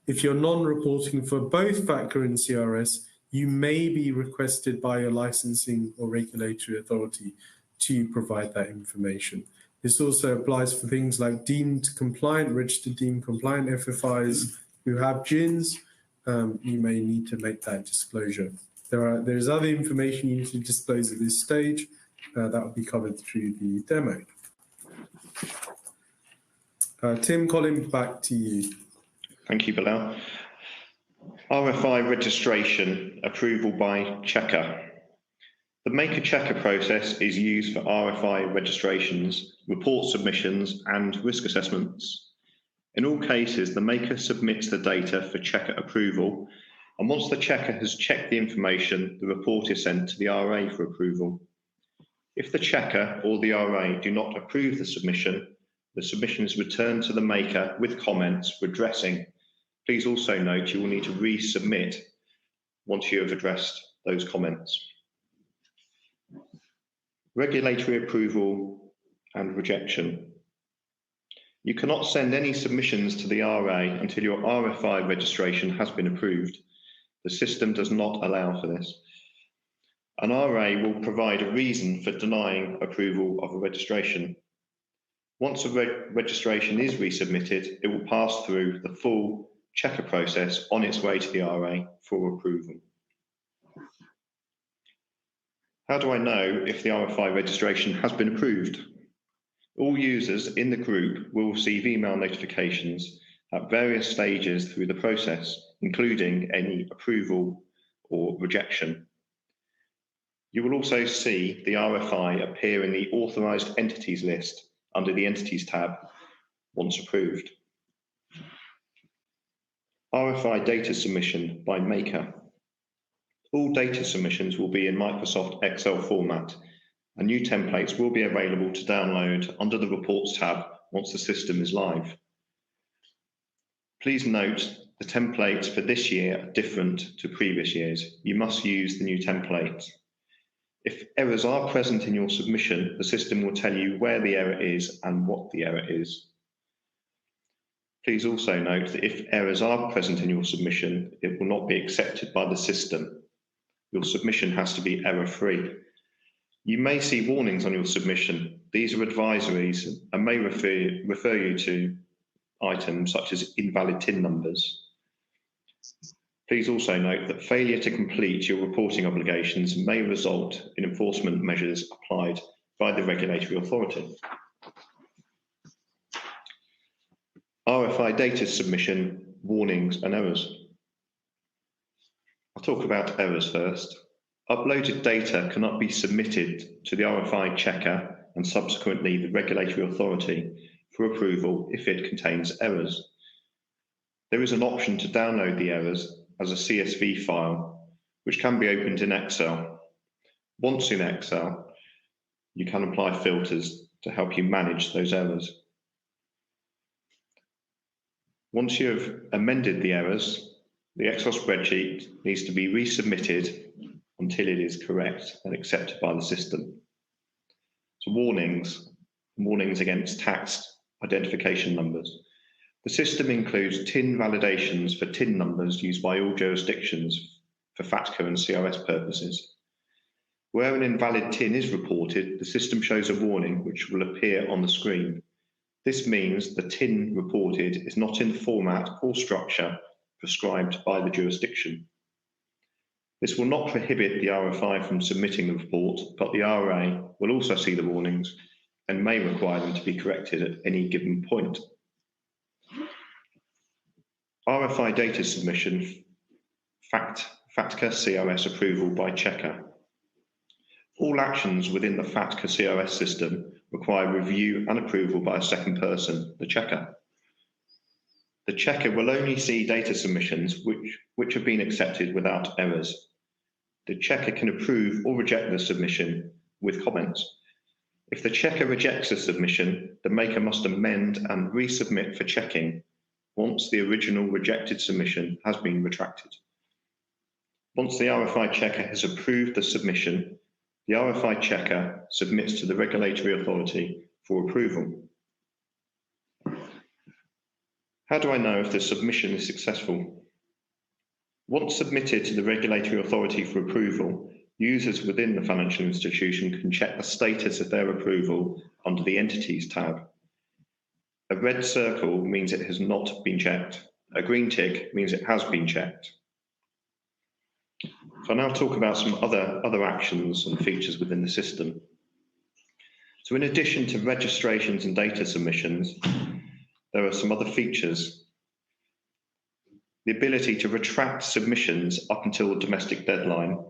S2: If you're non-reporting for both FATCA and CRS, you may be requested by your licensing or regulatory authority to provide that information. This also applies for things like deemed compliant, registered deemed compliant FFIs who have GINs. You may need to make that disclosure. There's other information you need to disclose at this stage that will be covered through the demo. Tim, Colin, back to you.
S4: Thank you, Bilal. RFI registration approval by checker. The maker-checker process is used for RFI registrations, report submissions, and risk assessments. In all cases, the maker submits the data for checker approval, and once the checker has checked the information, the report is sent to the RA for approval. If the checker or the RA do not approve the submission is returned to the maker with comments for addressing. Please also note you will need to resubmit once you have addressed those comments. Regulatory approval and rejection. You cannot send any submissions to the RA until your RFI registration has been approved. The system does not allow for this. An RA will provide a reason for denying approval of a registration. Once a registration is resubmitted, it will pass through the full checker process on its way to the RA for approval. How do I know if the RFI registration has been approved? All users in the group will receive email notifications at various stages through the process, including any approval or rejection. You will also see the RFI appear in the authorised entities list under the Entities tab once approved. RFI data submission by maker. All data submissions will be in Microsoft Excel format, and new templates will be available to download under the Reports tab once the system is live. Please note the templates for this year are different to previous years. You must use the new template. If errors are present in your submission, the system will tell you where the error is and what the error is. Please also note that if errors are present in your submission, it will not be accepted by the system. Your submission has to be error-free. You may see warnings on your submission. These are advisories and may refer you to items such as invalid TIN numbers. Please also note that failure to complete your reporting obligations may result in enforcement measures applied by the regulatory authority. RFI data submission, warnings and errors. I'll talk about errors first. Uploaded data cannot be submitted to the RFI checker and subsequently the regulatory authority for approval if it contains errors. There is an option to download the errors as a CSV file, which can be opened in Excel. Once in Excel, you can apply filters to help you manage those errors. Once you have amended the errors, the Excel spreadsheet needs to be resubmitted until it is correct and accepted by the system. So warnings against tax identification numbers. The system includes TIN validations for TIN numbers used by all jurisdictions for FATCA and CRS purposes. Where an invalid TIN is reported, the system shows a warning which will appear on the screen. This means the TIN reported is not in the format or structure prescribed by the jurisdiction. This will not prohibit the RFI from submitting the report, but the RA will also see the warnings and may require them to be corrected at any given point. RFI data submission, FATCA CRS approval by checker. All actions within the FATCA CRS system require review and approval by a second person, the checker. The checker will only see data submissions which have been accepted without errors. The checker can approve or reject the submission with comments. If the checker rejects a submission, the maker must amend and resubmit for checking once the original rejected submission has been retracted. Once the RFI checker has approved the submission, the RFI checker submits to the regulatory authority for approval. How do I know if the submission is successful? Once submitted to the regulatory authority for approval, users within the financial institution can check the status of their approval under the Entities tab. A red circle means it has not been checked. A green tick means it has been checked. So I'll now talk about some other actions and features within the system. So in addition to registrations and data submissions, there are some other features. The ability to retract submissions up until the domestic deadline,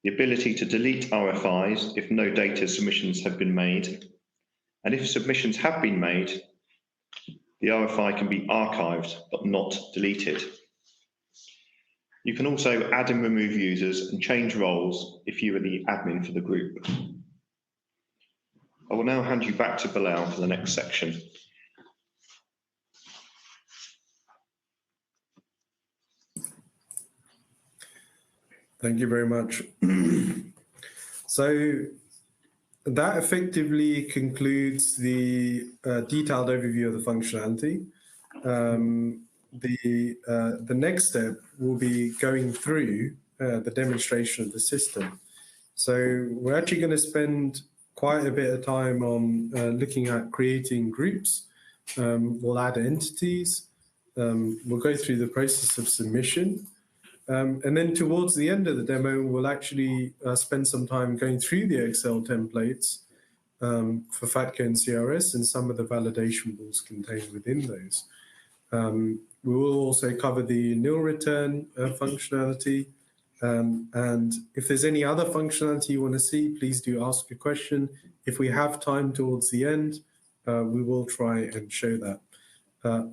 S4: the ability to delete RFIs if no data submissions have been made, and if submissions have been made, the RFI can be archived but not deleted. You can also add and remove users and change roles if you are the admin for the group. I will now hand you back to Bilal for the next section.
S2: Thank you very much. So that effectively concludes the detailed overview of the functionality. The next step will be going through the demonstration of the system. So we're actually going to spend quite a bit of time on looking at creating groups. We'll add entities. We'll go through the process of submission. And then towards the end of the demo, we'll actually spend some time going through the Excel templates for FATCA and CRS and some of the validation rules contained within those. We will also cover the nil return functionality. And if there's any other functionality you want to see, please do ask a question. If we have time towards the end, we will try and show that.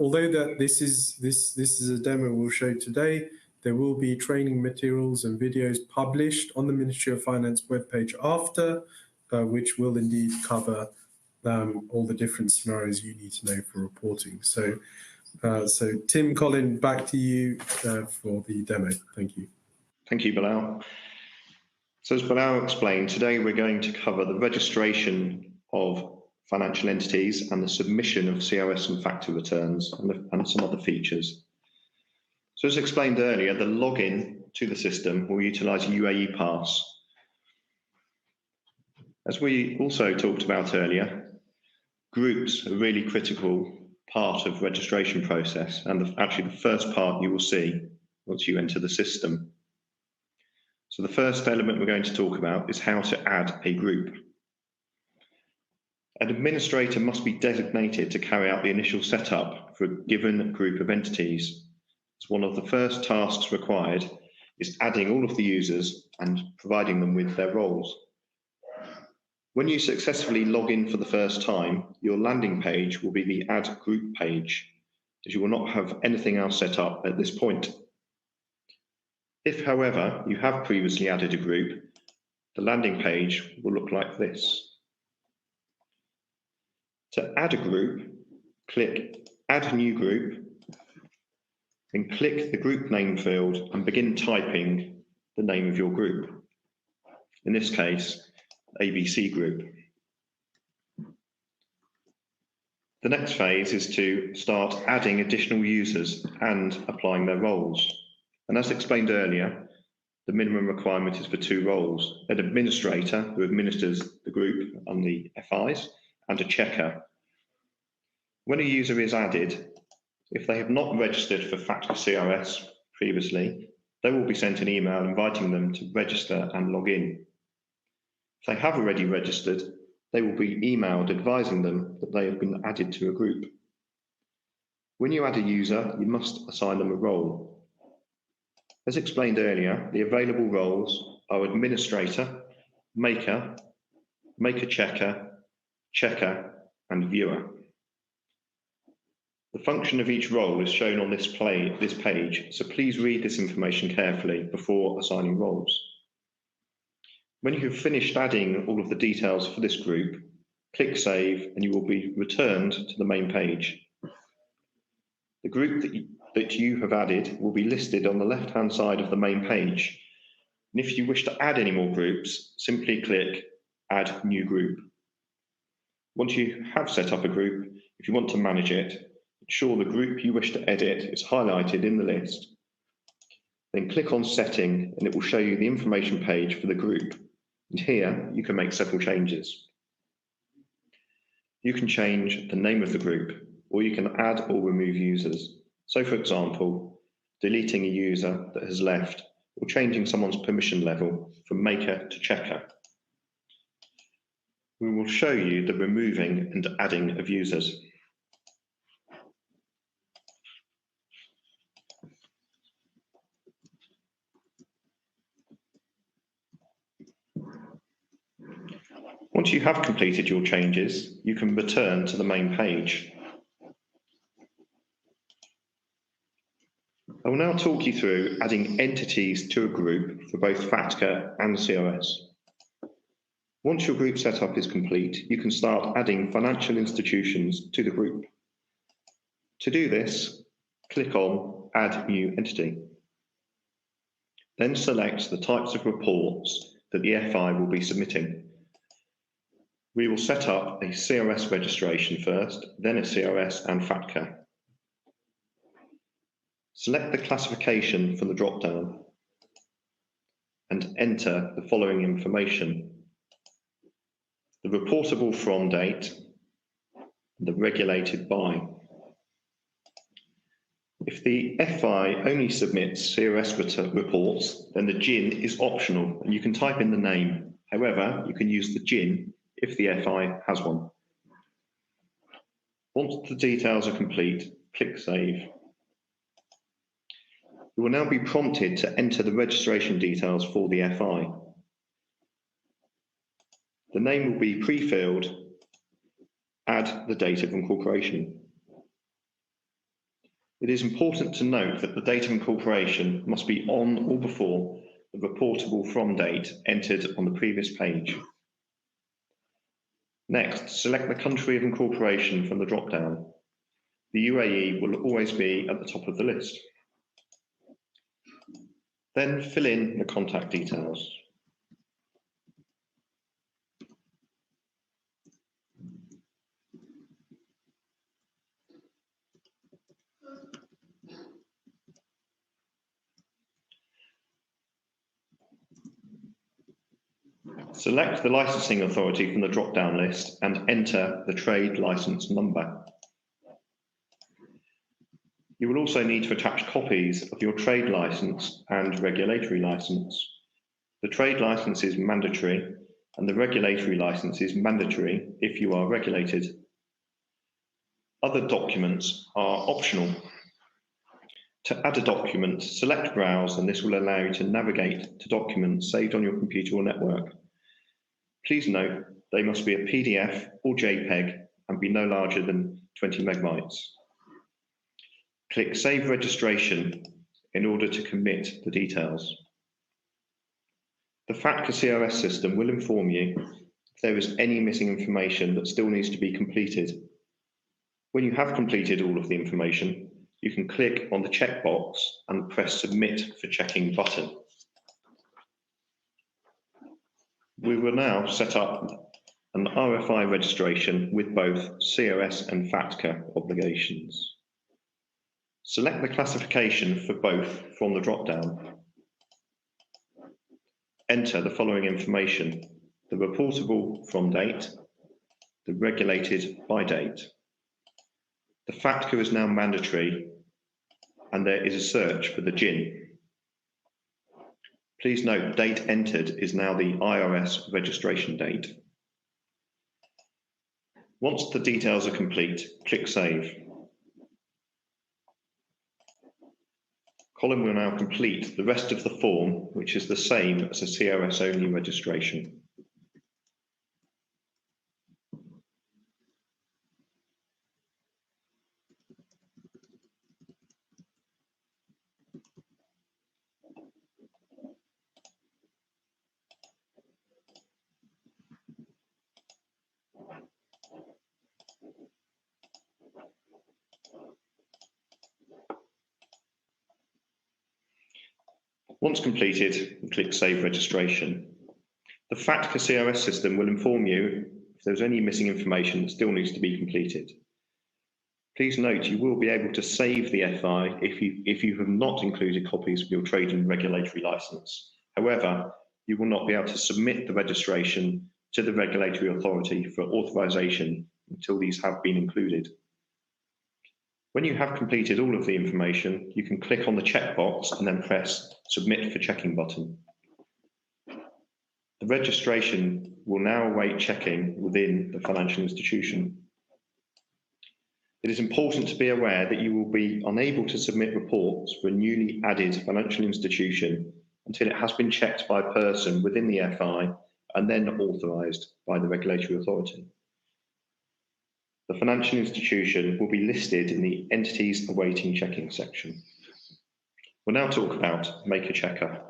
S2: Although that this is a demo we'll show today, there will be training materials and videos published on the Ministry of Finance webpage after, which will indeed cover all the different scenarios you need to know for reporting. So Tim, Colin, back to you for the demo. Thank you.
S4: Thank you, Bilal. So as Bilal explained, today we're going to cover the registration of financial entities and the submission of CRS and FATCA returns and some other features. So as explained earlier, the login to the system will utilise UAE Pass. As we also talked about earlier, groups are a really critical part of registration process and actually the first part you will see once you enter the system. So the first element we're going to talk about is how to add a group. An administrator must be designated to carry out the initial setup for a given group of entities. It's one of the first tasks required is adding all of the users and providing them with their roles. When you successfully log in for the first time, your landing page will be the Add Group page, as you will not have anything else set up at this point. If, however, you have previously added a group, the landing page will look like this. To add a group, click Add New Group, then click the group name field and begin typing the name of your group. In this case, ABC Group. The next phase is to start adding additional users and applying their roles. And as explained earlier, the minimum requirement is for 2 roles: an administrator who administers the group and the FIs, and a checker. When a user is added, if they have not registered for FATCA CRS previously, they will be sent an email inviting them to register and log in. If they have already registered, they will be emailed advising them that they have been added to a group. When you add a user, you must assign them a role. As explained earlier, the available roles are administrator, maker, maker checker, checker, and viewer. The function of each role is shown on this page, so please read this information carefully before assigning roles. When you have finished adding all of the details for this group, click Save and you will be returned to the main page. The group that you have added will be listed on the left-hand side of the main page. And if you wish to add any more groups, simply click Add New Group. Once you have set up a group, if you want to manage it, ensure the group you wish to edit is highlighted in the list. Then click on Setting and it will show you the information page for the group. And here you can make several changes. You can change the name of the group, or you can add or remove users. So for example, deleting a user that has left or changing someone's permission level from maker to checker. We will show you the removing and adding of users. Once you have completed your changes, you can return to the main page. I will now talk you through adding entities to a group for both FATCA and CRS. Once your group setup is complete, you can start adding financial institutions to the group. To do this, click on Add New Entity. Then select the types of reports that the FI will be submitting. We will set up a CRS registration first, then a CRS and FATCA. Select the classification from the drop-down and enter the following information: the reportable from date, and the regulated by. If the FI only submits CRS reports, then the GIN is optional and you can type in the name. However, you can use the GIN if the FI has one. Once the details are complete, click Save. You will now be prompted to enter the registration details for the FI. The name will be pre-filled. Add the date of incorporation. It is important to note that the date of incorporation must be on or before the reportable from date entered on the previous page. Next, select the country of incorporation from the drop-down. The UAE will always be at the top of the list. Then fill in the contact details. Select the licensing authority from the drop-down list and enter the trade license number. You will also need to attach copies of your trade license and regulatory license. The trade license is mandatory and the regulatory license is mandatory if you are regulated. Other documents are optional. To add a document, select Browse, and this will allow you to navigate to documents saved on your computer or network. Please note they must be a PDF or JPEG and be no larger than 20 megabytes. Click Save Registration in order to commit the details. The FATCA CRS system will inform you if there is any missing information that still needs to be completed. When you have completed all of the information, you can click on the checkbox and press Submit for Checking button. We will now set up an RFI registration with both CRS and FATCA obligations. Select the classification for both from the drop-down. Enter the following information: the reportable from date, the regulated by date. The FATCA is now mandatory, and there is a search for the GIN. Please note, date entered is now the IRS registration date. Once the details are complete, click Save. Colin will now complete the rest of the form, which is the same as a CRS-only registration. Once completed, click Save Registration. The FATCA CRS system will inform you if there's any missing information that still needs to be completed. Please note you will be able to save the FI if you have not included copies of your trade and regulatory license. However, you will not be able to submit the registration to the regulatory authority for authorization until these have been included. When you have completed all of the information, you can click on the checkbox and then press Submit for Checking button. The registration will now await checking within the financial institution. It is important to be aware that you will be unable to submit reports for a newly added financial institution until it has been checked by a person within the FI and then authorised by the regulatory authority. The financial institution will be listed in the Entities Awaiting Checking section. We'll now talk about Maker Checker.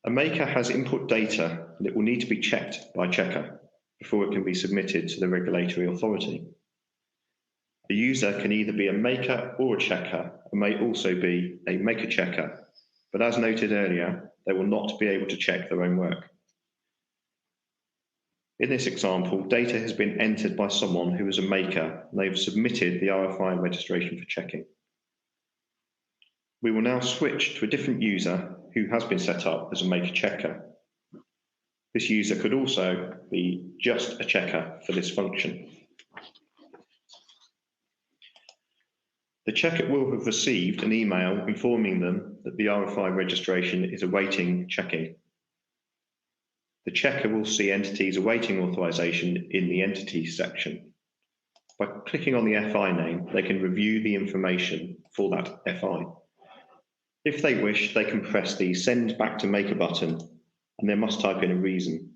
S4: A maker has input data that will need to be checked by checker before it can be submitted to the regulatory authority. The user can either be a maker or a checker and may also be a maker checker, but as noted earlier, they will not be able to check their own work. In this example, data has been entered by someone who is a maker and they've submitted the RFI registration for checking. We will now switch to a different user who has been set up as a maker checker. This user could also be just a checker for this function. The checker will have received an email informing them that the RFI registration is awaiting checking. The checker will see entities awaiting authorization in the Entities section. By clicking on the FI name, they can review the information for that FI. If they wish, they can press the Send Back to Maker button, and they must type in a reason.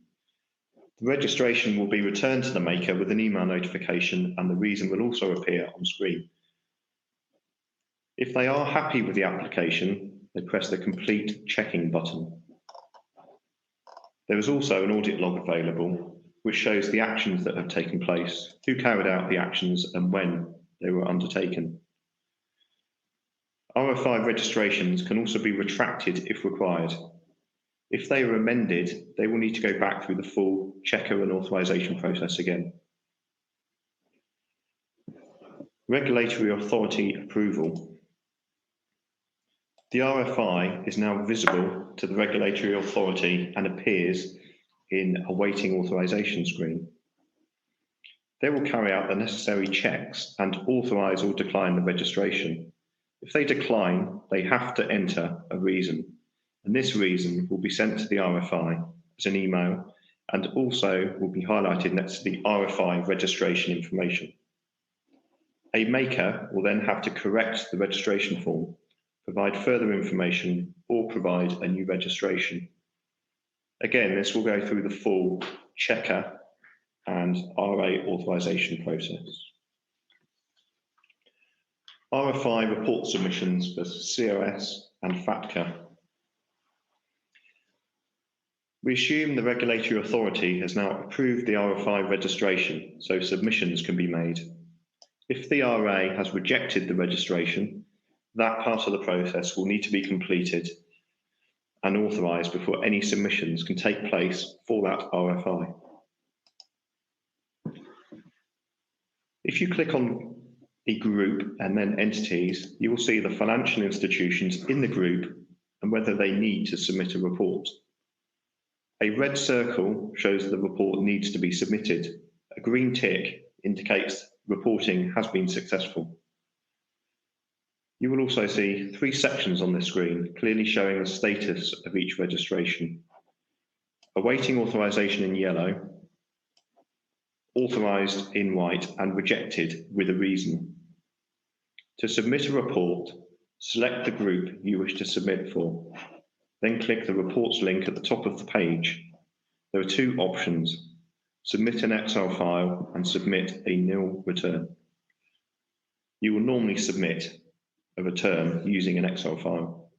S4: The registration will be returned to the maker with an email notification, and the reason will also appear on screen. If they are happy with the application, they press the Complete Checking button. There is also an audit log available, which shows the actions that have taken place, who carried out the actions, and when they were undertaken. RFI registrations can also be retracted if required. If they are amended, they will need to go back through the full checker and authorization process again. Regulatory authority approval. The RFI is now visible to the regulatory authority and appears in a waiting authorization screen. They will carry out the necessary checks and authorize or decline the registration. If they decline, they have to enter a reason, and this reason will be sent to the RFI as an email and also will be highlighted next to the RFI registration information. A maker will then have to correct the registration form, provide further information, or provide a new registration. Again, this will go through the full checker and RA authorization process. RFI report submissions for CRS and FATCA. We assume the regulatory authority has now approved the RFI registration, so submissions can be made. If the RA has rejected the registration, that part of the process will need to be completed and authorised before any submissions can take place for that RFI. If you click on a group and then entities, you will see the financial institutions in the group and whether they need to submit a report. A red circle shows the report needs to be submitted. A green tick indicates reporting has been successful. You will also see 3 sections on this screen clearly showing the status of each registration. Awaiting authorization in yellow, authorized in white, and rejected with a reason. To submit a report, select the group you wish to submit for. Then click the reports link at the top of the page. There are 2 options: submit an Excel file and submit a nil return. You will normally submit a return using an Excel file.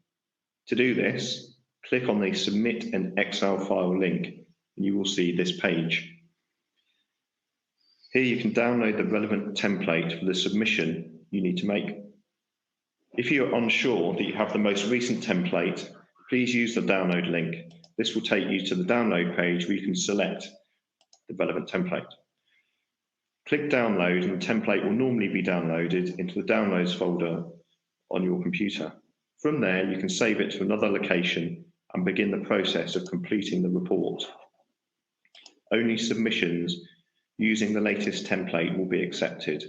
S4: To do this, click on the Submit an Excel file link and you will see this page. Here you can download the relevant template for the submission you need to make. If you are unsure that you have the most recent template, please use the download link. This will take you to the download page where you can select the relevant template. Click download and the template will normally be downloaded into the downloads folder on your computer. From there, you can save it to another location and begin the process of completing the report. Only submissions using the latest template will be accepted.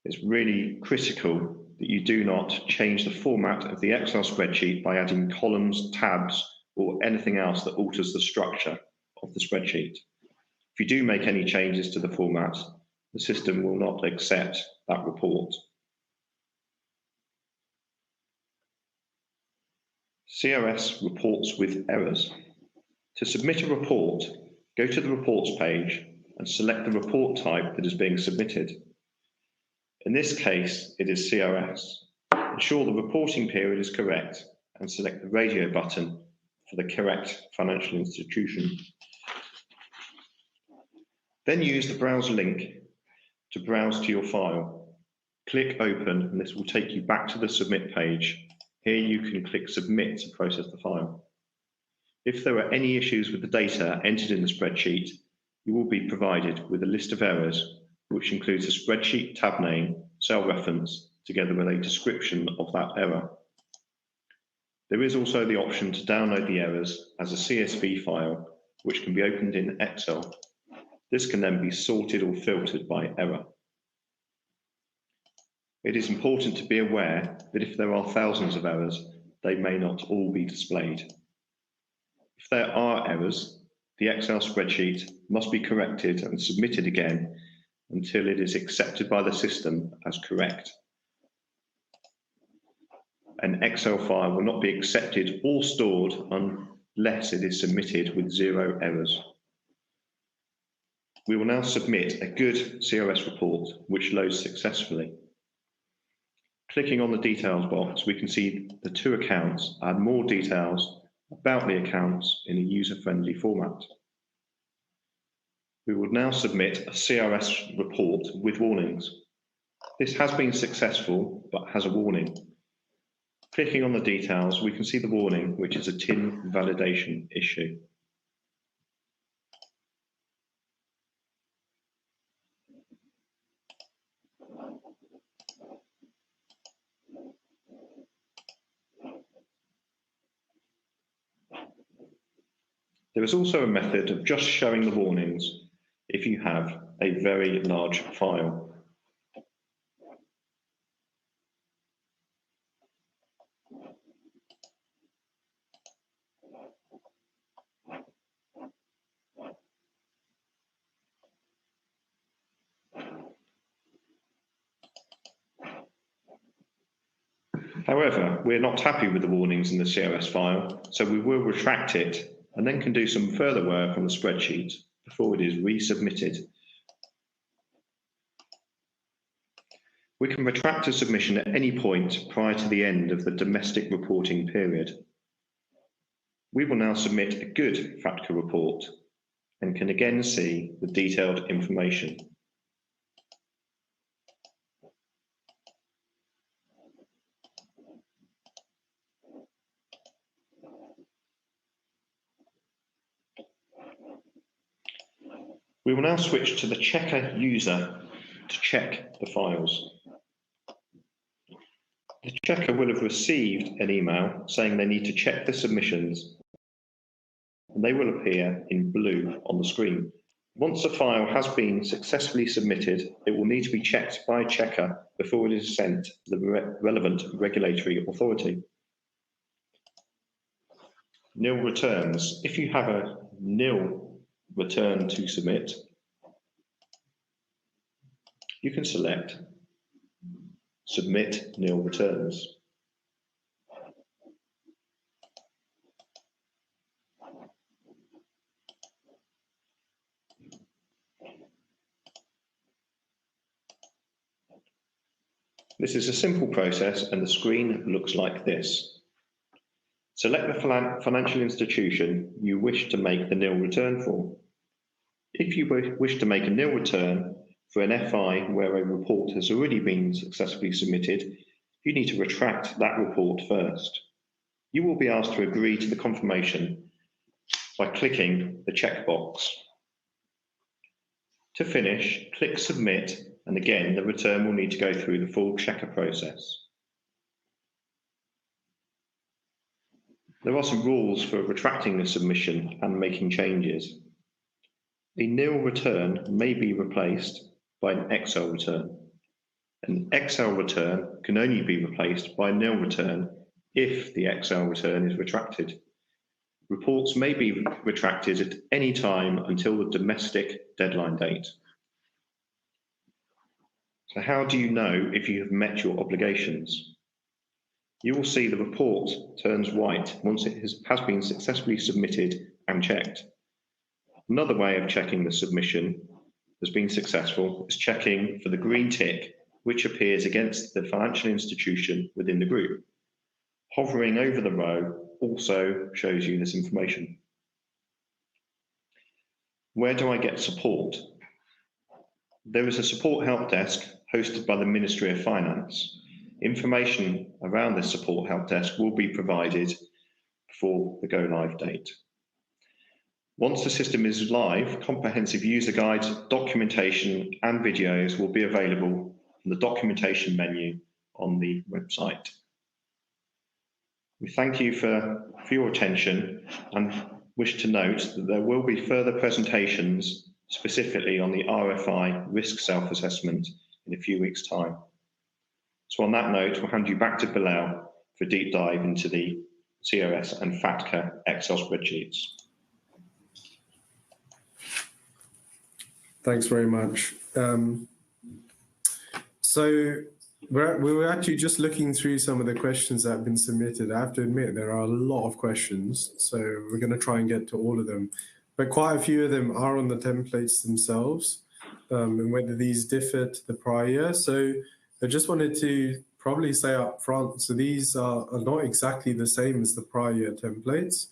S4: It's really critical that you do not change the format of the Excel spreadsheet by adding columns, tabs, or anything else that alters the structure of the spreadsheet. If you do make any changes to the format, the system will not accept that report. CRS reports with errors. To submit a report, go to the reports page and select the report type that is being submitted. In this case, it is CRS. Ensure the reporting period is correct and select the radio button for the correct financial institution. Then use the browse link to browse to your file. Click open and this will take you back to the submit page. Here you can click submit to process the file. If there are any issues with the data entered in the spreadsheet, you will be provided with a list of errors, which includes a spreadsheet tab name, cell reference, together with a description of that error. There is also the option to download the errors as a CSV file, which can be opened in Excel. This can then be sorted or filtered by error. It is important to be aware that if there are thousands of errors, they may not all be displayed. If there are errors, the Excel spreadsheet must be corrected and submitted again until it is accepted by the system as correct. An Excel file will not be accepted or stored unless it is submitted with 0 errors. We will now submit a good CRS report which loads successfully. Clicking on the details box, we can see the 2 accounts add more details about the accounts in a user-friendly format. We will now submit a CRS report with warnings. This has been successful, but has a warning. Clicking on the details, we can see the warning, which is a TIN validation issue. There is also a method of just showing the warnings if you have a very large file. However, we're not happy with the warnings in the CRS file, so we will retract it and then can do some further work on the spreadsheet before it is resubmitted. We can retract a submission at any point prior to the end of the domestic reporting period. We will now submit a good FATCA report and can again see the detailed information. We will now switch to the checker user to check the files. The checker will have received an email saying they need to check the submissions, and they will appear in blue on the screen. Once a file has been successfully submitted, it will need to be checked by a checker before it is sent to the relevant regulatory authority. Nil returns. If you have a nil return to submit, you can select Submit Nil Returns. This is a simple process and the screen looks like this. Select the financial institution you wish to make the nil return for. If you wish to make a nil return for an FI where a report has already been successfully submitted, you need to retract that report first. You will be asked to agree to the confirmation by clicking the checkbox. To finish, click Submit, and again, the return will need to go through the full checker process. There are some rules for retracting a submission and making changes. A nil return may be replaced by an Excel return. An Excel return can only be replaced by a nil return if the Excel return is retracted. Reports may be retracted at any time until the domestic deadline date. So how do you know if you have met your obligations? You will see the report turns white once it has been successfully submitted and checked. Another way of checking the submission has been successful is checking for the green tick which appears against the financial institution within the group. Hovering over the row also shows you this information. Where do I get support? There is a support help desk hosted by the Ministry of Finance. Information around this support help desk will be provided before the go live date. Once the system is live, comprehensive user guides, documentation and videos will be available in the documentation menu on the website. We thank you for your attention and wish to note that there will be further presentations specifically on the RFI risk self-assessment in a few weeks' time. So on that note, we'll hand you back to Bilal for a deep dive into the CRS and FATCA Excel spreadsheets.
S2: Thanks very much. So we were actually just looking through some of the questions that have been submitted. I have to admit there are a lot of questions, so we're going to try and get to all of them. But quite a few of them are on the templates themselves, and whether these differ to the prior year. So I just wanted to probably say up front, so these are not exactly the same as the prior year templates.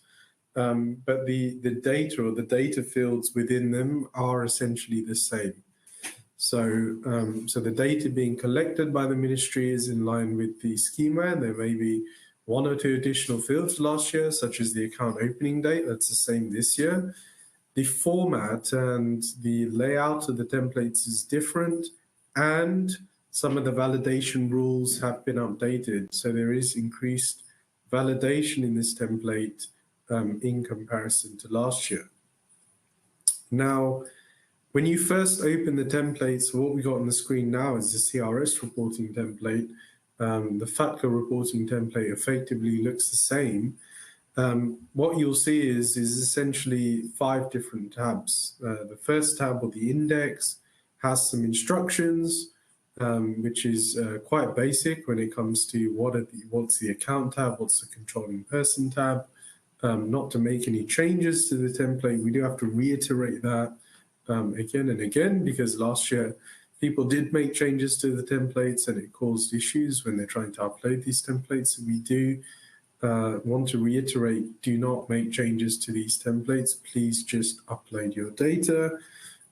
S2: But the data or the data fields within them are essentially the same. So, so the data being collected by the ministry is in line with the schema, and there may be one or two additional fields last year, such as the account opening date. That's the same this year. The format and the layout of the templates is different, and some of the validation rules have been updated. So there is increased validation in this template in comparison to last year. Now, when you first open the templates, what we got on the screen now is the CRS reporting template. The FATCA reporting template effectively looks the same. What you'll see is essentially 5 different tabs. The first tab, or the index, has some instructions. which is quite basic when it comes to what's the account tab, what's the controlling person tab. Not to make any changes to the template. We do have to reiterate that again and again, because last year people did make changes to the templates and it caused issues when they're trying to upload these templates. So we do want to reiterate, do not make changes to these templates. Please just upload your data.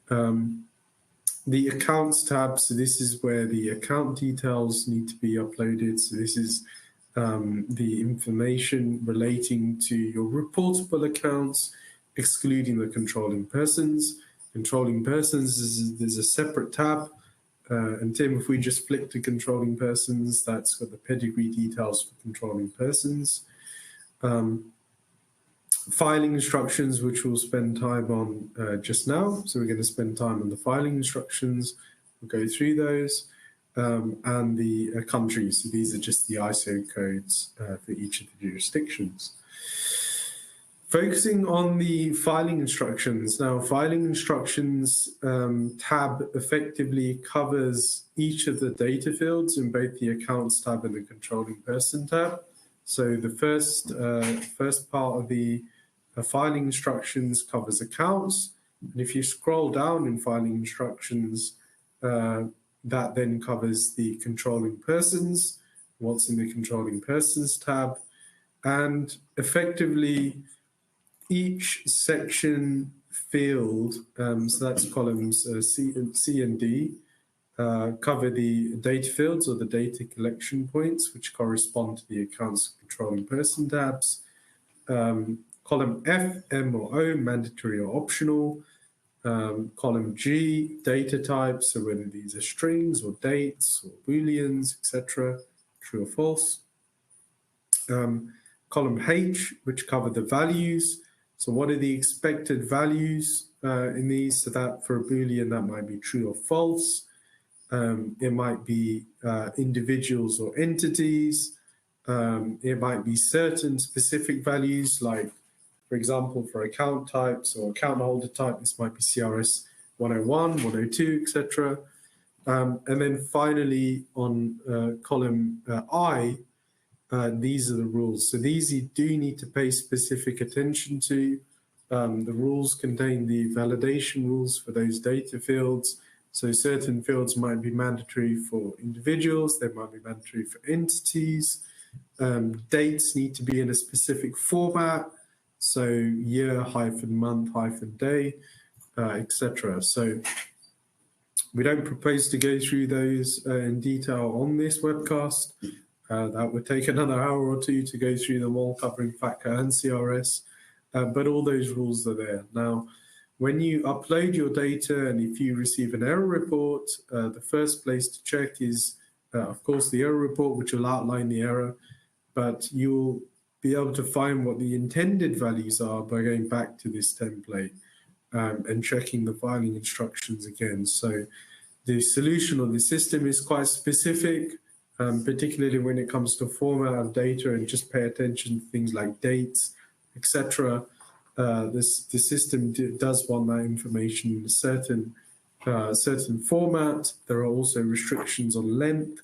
S2: The accounts tab, so this is where the account details need to be uploaded. So this is the information relating to your reportable accounts, excluding the controlling persons. Controlling persons, there's a separate tab. And Tim, if we just flick to controlling persons, that's got the pedigree details for controlling persons. Filing instructions, which we'll spend time on just now. So we're going to spend time on the filing instructions. We'll go through those. And the countries. So these are just the ISO codes for each of the jurisdictions. Focusing on the filing instructions. Now, filing instructions tab effectively covers each of the data fields in both the accounts tab and the controlling person tab. So the first part of the filing instructions covers accounts. And if you scroll down in filing instructions, that then covers the controlling persons, what's in the controlling persons tab, and effectively each section field, so that's columns C and D, cover the data fields or the data collection points, which correspond to the accounts controlling person tabs. Column F, M or O, mandatory or optional. Column G, data types, so whether these are strings or dates or booleans, etc., true or false. Column H, which cover the values. So what are the expected values in these? So that for a boolean, that might be true or false. It might be individuals or entities. It might be certain specific values, like, for example, for account types or account holder type, this might be CRS 101, 102, etc. And then finally on column I, these are the rules. So these you do need to pay specific attention to. The rules contain the validation rules for those data fields. So certain fields might be mandatory for individuals, they might be mandatory for entities. Dates need to be in a specific format. So year, month, day, etc. So we don't propose to go through those in detail on this webcast. That would take another hour or two to go through them all, covering FATCA and CRS, but all those rules are there. Now, when you upload your data and if you receive an error report, the first place to check is, of course, the error report, which will outline the error, but you'll be able to find what the intended values are by going back to this template and checking the filing instructions again. So the solution or the system is quite specific, particularly when it comes to format of data, and just pay attention to things like dates, etc. The system does want that information in a certain format. There are also restrictions on length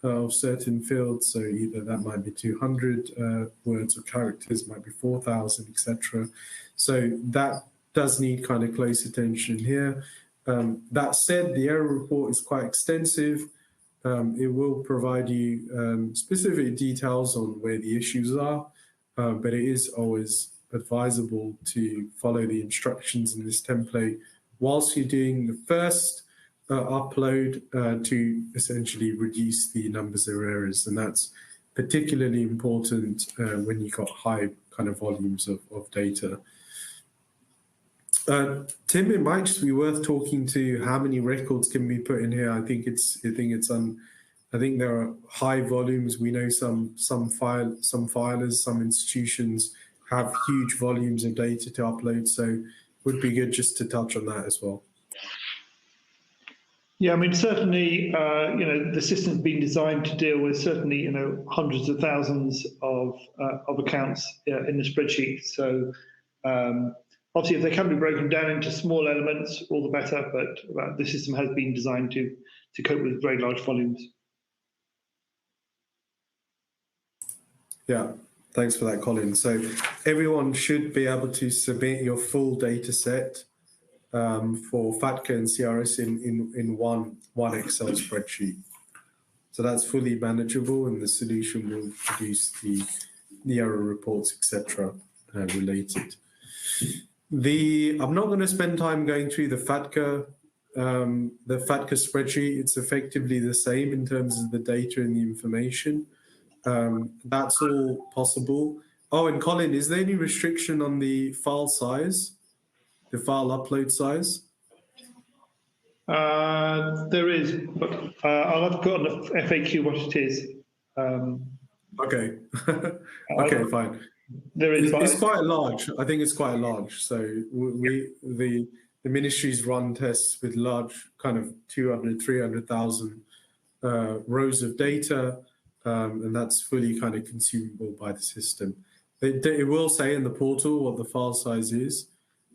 S2: of certain fields, so either that might be 200 words or characters, might be 4,000, etc. So that does need kind of close attention here. That said, the error report is quite extensive. It will provide you specific details on where the issues are, but it is always advisable to follow the instructions in this template whilst you're doing the first upload to essentially reduce the numbers of errors. And that's particularly important when you've got high kind of volumes of data. Tim, it might just be worth talking to how many records can be put in here. I think there are high volumes. We know some filers, some institutions have huge volumes of data to upload. So it would be good just to touch on that as well.
S5: Yeah, I mean, certainly, the system's been designed to deal with certainly, hundreds of thousands of accounts in the spreadsheet. So Obviously, if they can be broken down into small elements, all the better, but the system has been designed to cope with very large volumes.
S2: Yeah, thanks for that, Colin. So everyone should be able to submit your full data set for FATCA and CRS in one Excel spreadsheet. So that's fully manageable, and the solution will produce the error reports, etc. Related. I'm not going to spend time going through the FATCA spreadsheet. It's effectively the same in terms of the data and the information. That's all possible. Oh, and Colin, is there any restriction on the file size, the file upload size?
S5: There is, but I'll have to put on the FAQ what it is.
S2: Okay. Okay, fine.
S5: There is.
S2: It's quite large. I think it's quite large. So the ministries run tests with large, kind of 200, 300,000 rows of data, and that's fully kind of consumable by the system. It will say in the portal what the file size is.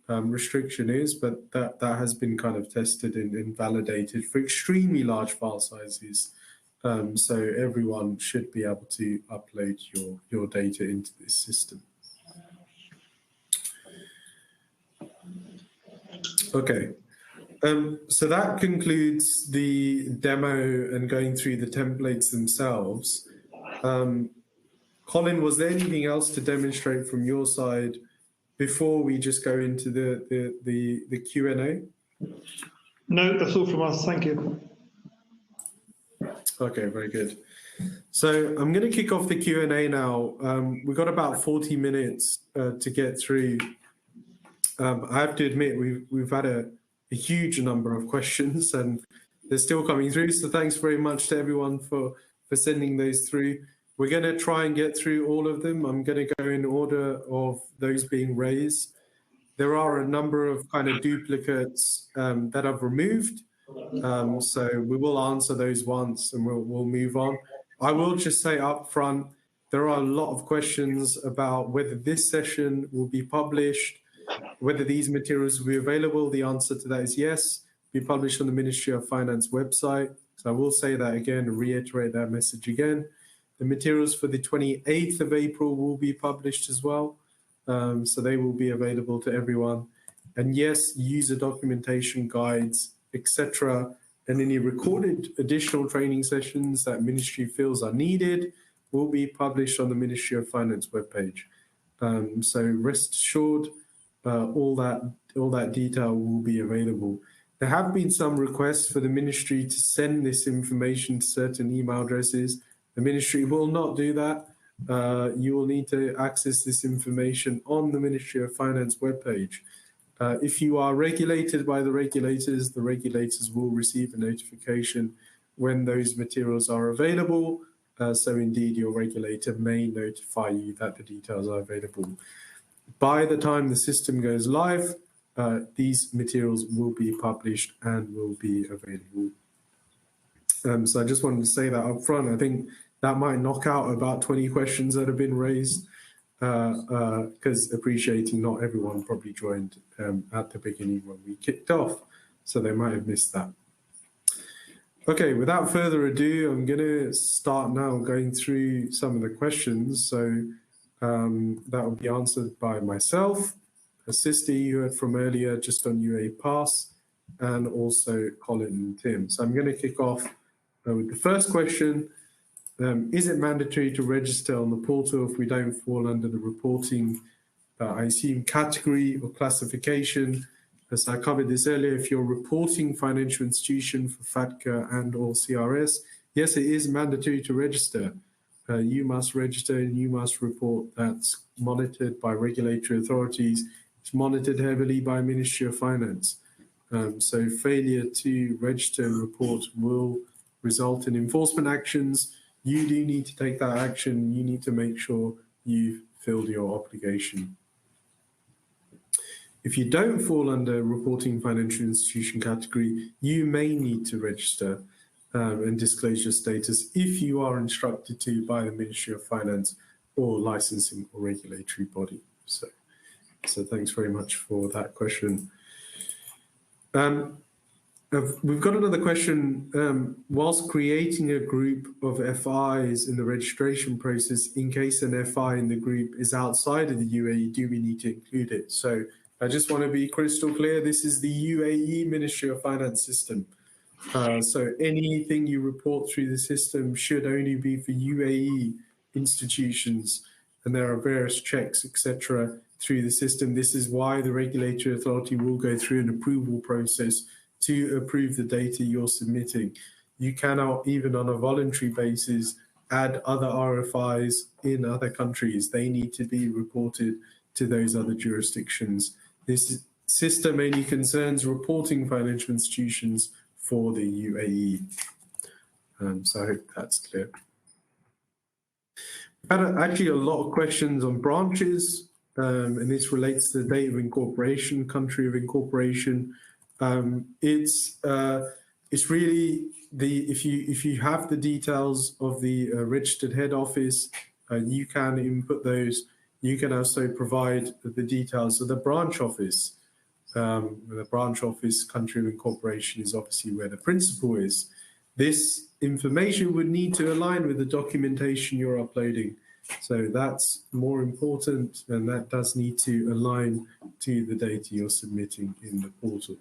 S2: Restriction is, but that has been kind of tested and validated for extremely large file sizes. So everyone should be able to upload your data into this system. Okay, so that concludes the demo and going through the templates themselves. Colin, was there anything else to demonstrate from your side before we just go into the Q&A?
S5: No, that's all from us. Thank you.
S2: Okay, very good. So I'm going to kick off the Q&A now. We've got about 40 minutes to get through. I have to admit, we've had a huge number of questions, and they're still coming through. So thanks very much to everyone for sending those through. We're going to try and get through all of them. I'm going to go in order of those being raised. There are a number of kind of duplicates that I've removed. So we will answer those once and we'll move on. I will just say up front, there are a lot of questions about whether this session will be published, whether these materials will be available. The answer to that is yes, be published on the Ministry of Finance website. So I will say that again and reiterate that message again. The materials for the 28th of April will be published as well. So they will be available to everyone. And yes, user documentation guides, etc., and any recorded additional training sessions that Ministry feels are needed will be published on the Ministry of Finance webpage. So rest assured, all that detail will be available. There have been some requests for the Ministry to send this information to certain email addresses. The Ministry will not do that. You will need to access this information on the Ministry of Finance webpage. If you are regulated by the regulators will receive a notification when those materials are available. So indeed, your regulator may notify you that the details are available. By the time the system goes live, these materials will be published and will be available. So I just wanted to say that up front. I think that might knock out about 20 questions that have been raised, because appreciating not everyone probably joined at the beginning when we kicked off, so they might have missed that. Okay, without further ado, I'm going to start now going through some of the questions. So that will be answered by myself, Sisti, you heard from earlier, just on UAE Pass, and also Colin and Tim. So I'm going to kick off with the first question. Is it mandatory to register on the portal if we don't fall under the reporting, I assume, category or classification? As I covered this earlier, if you're reporting financial institution for FATCA and or CRS, yes, it is mandatory to register. You must register and you must report. That's monitored by regulatory authorities. It's monitored heavily by Ministry of Finance. So failure to register and report will result in enforcement actions. You do need to take that action. You need to make sure you've filled your obligation. If you don't fall under reporting financial institution category, you may need to register and disclose your status if you are instructed to by the Ministry of Finance or licensing or regulatory body. So So thanks very much for that question. We've got another question. Whilst creating a group of FIs in the registration process, in case an FI in the group is outside of the UAE, do we need to include it? So I just want to be crystal clear. This is the UAE Ministry of Finance system. So anything you report through the system should only be for UAE institutions, and there are various checks, etc., through the system. This is why the regulatory authority will go through an approval process to approve the data you're submitting. You cannot, even on a voluntary basis, add other RFIs in other countries. They need to be reported to those other jurisdictions. This system only concerns reporting financial institutions for the UAE. So I hope that's clear. We've had actually a lot of questions on branches, and this relates to the date of incorporation, country of incorporation. It's really if you have the details of the registered head office, you can input those. You can also provide the details of the branch office. The branch office country of incorporation is obviously where the principal is. This information would need to align with the documentation you're uploading. So that's more important, and that does need to align to the data you're submitting in the portal.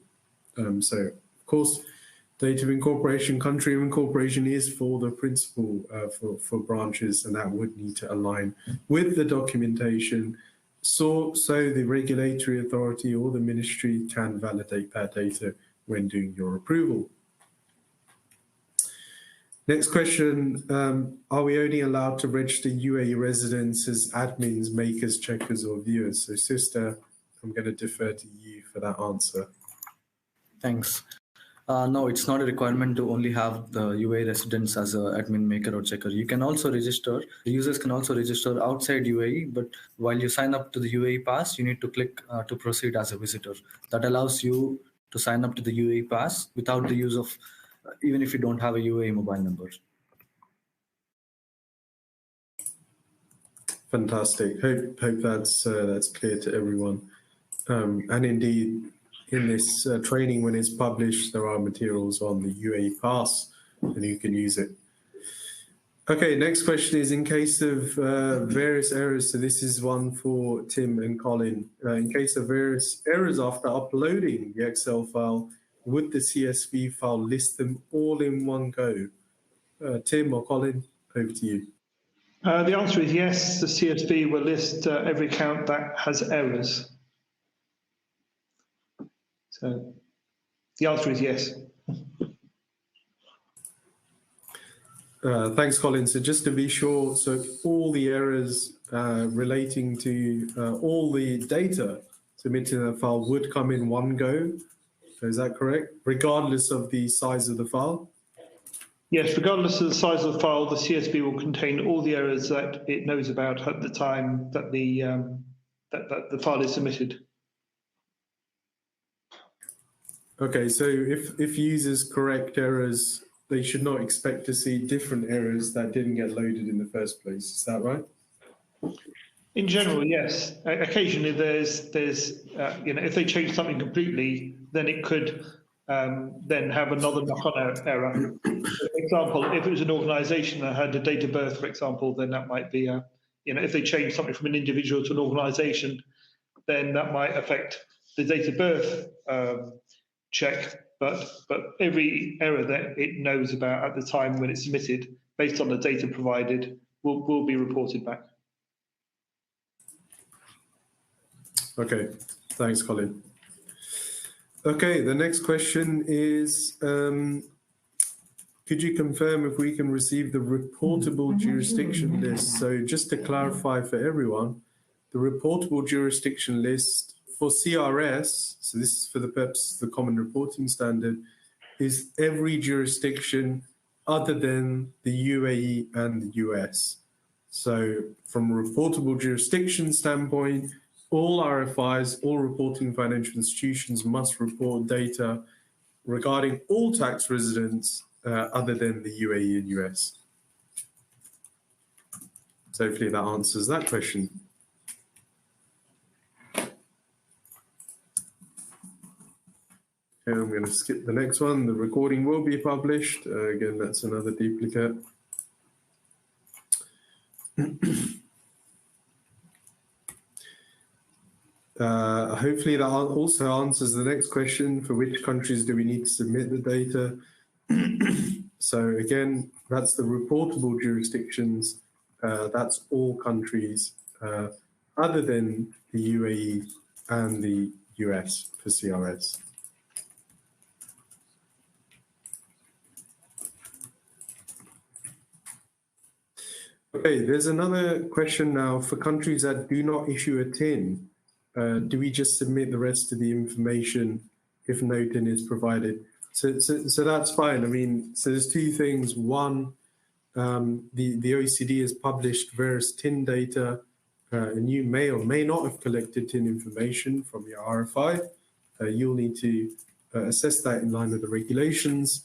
S2: So, of course, date of incorporation, country of incorporation is for the principal for branches, and that would need to align with the documentation so the regulatory authority or the ministry can validate that data when doing your approval. Next question, are we only allowed to register UAE residents as admins, makers, checkers, or viewers? So, Sister, I'm going to defer to you for that answer.
S3: Thanks. No, it's not a requirement to only have the UAE residents as an admin, maker, or checker. You can also register, the users can also register outside UAE, but while you sign up to the UAE Pass, you need to click to proceed as a visitor. That allows you to sign up to the UAE Pass without the use of, even if you don't have a UAE mobile number.
S2: Fantastic. Hope that's clear to everyone. And indeed, in this training, when it's published, there are materials on the UAE Pass, and you can use it. Okay, next question is in case of various errors. So this is one for Tim and Colin. In case of various errors after uploading the Excel file, would the CSV file list them all in one go? Tim or Colin, over to you.
S5: The answer is yes. The CSV will list every account that has errors. So the answer is yes.
S2: Thanks, Colin. So just to be sure, so all the errors relating to all the data submitted in the file would come in one go. Is that correct? Regardless of the size of the file?
S5: Yes, regardless of the size of the file, the CSV will contain all the errors that it knows about at the time that the file is submitted.
S2: Okay, so if users correct errors, they should not expect to see different errors that didn't get loaded in the first place. Is that right?
S5: In general, yes. Occasionally, there's if they change something completely, then it could then have another knock-on error. For example, if it was an organisation that had a date of birth, for example, then that might be if they change something from an individual to an organisation, then that might affect the date of birth check. But every error that it knows about at the time when it's submitted, based on the data provided, will be reported back.
S2: Okay, thanks, Colin. Okay, the next question is, could you confirm if we can receive the reportable jurisdiction list? So just to clarify for everyone, the reportable jurisdiction list for CRS, so this is for the purpose of the Common Reporting Standard, is every jurisdiction other than the UAE and the US. So from a reportable jurisdiction standpoint, all RFIs, all reporting financial institutions must report data regarding all tax residents other than the UAE and US. So hopefully that answers that question. Okay, I'm going to skip the next one. The recording will be published. Again, that's another duplicate. Hopefully that also answers the next question. For which countries do we need to submit the data? So again, that's the reportable jurisdictions. That's all countries other than the UAE and the US for CRS. Okay, there's another question now. For countries that do not issue a TIN, do we just submit the rest of the information if no TIN is provided? So that's fine. I mean, so there's two things. One, the OECD has published various TIN data, and you may or may not have collected TIN information from your RFI. You'll need to assess that in line with the regulations.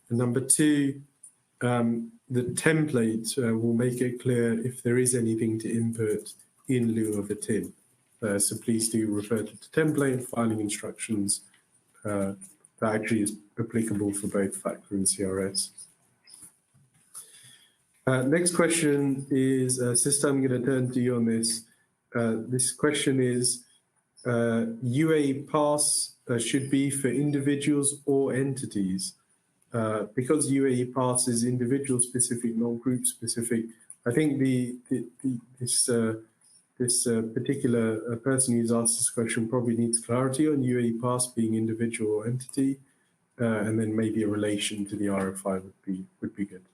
S2: And number two, the template will make it clear if there is anything to input in lieu of a TIN. So please do refer to the template filing instructions that actually is applicable for both FATCA and CRS. Next question is, Sister, I'm going to turn to you on this. This question is, UAE Pass should be for individuals or entities. Because UAE Pass is individual specific, not group specific, I think this particular person who's asked this question probably needs clarity on UAE Pass being individual or entity, and then maybe a relation to the RFI would be good.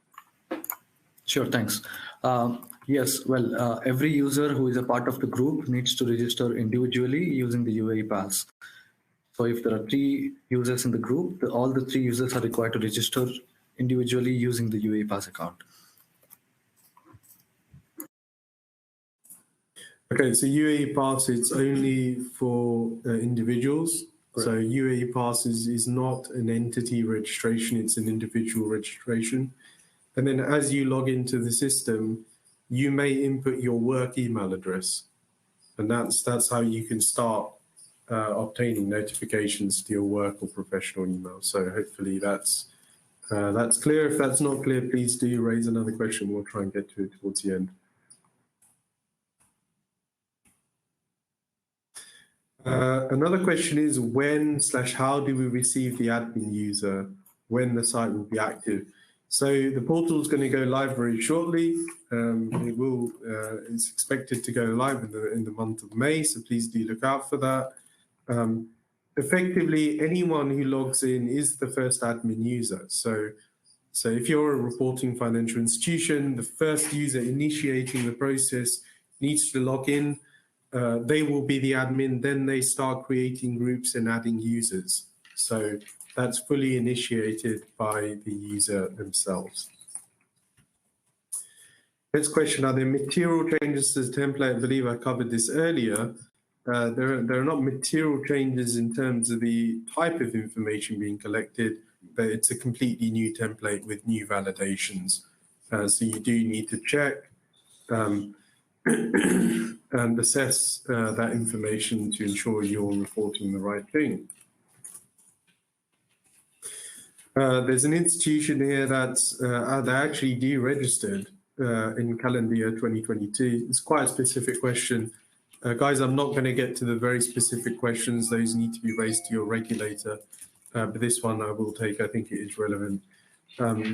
S3: Sure, thanks. Yes, well, every user who is a part of the group needs to register individually using the UAE Pass. So if there are 3 users in the group, all the 3 users are required to register individually using the UAE Pass account.
S2: Okay, so UAE Pass, it's only for individuals. Correct. So UAE Pass is not an entity registration, it's an individual registration. And then as you log into the system, you may input your work email address. And that's how you can start obtaining notifications to your work or professional email. So hopefully that's clear. If that's not clear, please do raise another question. We'll try and get to it towards the end. Another question is when/how do we receive the admin user when the site will be active? So the portal is going to go live very shortly. It's expected to go live in the month of May, so please do look out for that. Effectively, anyone who logs in is the first admin user. So if you're a reporting financial institution, the first user initiating the process needs to log in. They will be the admin, then they start creating groups and adding users. So that's fully initiated by the user themselves. Next question, are there material changes to the template? I believe I covered this earlier. There are not material changes in terms of the type of information being collected, but it's a completely new template with new validations. So you do need to check and assess that information to ensure you're reporting the right thing. There's an institution here that's they actually deregistered in calendar year 2022. It's quite a specific question. Guys, I'm not going to get to the very specific questions. Those need to be raised to your regulator. But this one I will take. I think it is relevant.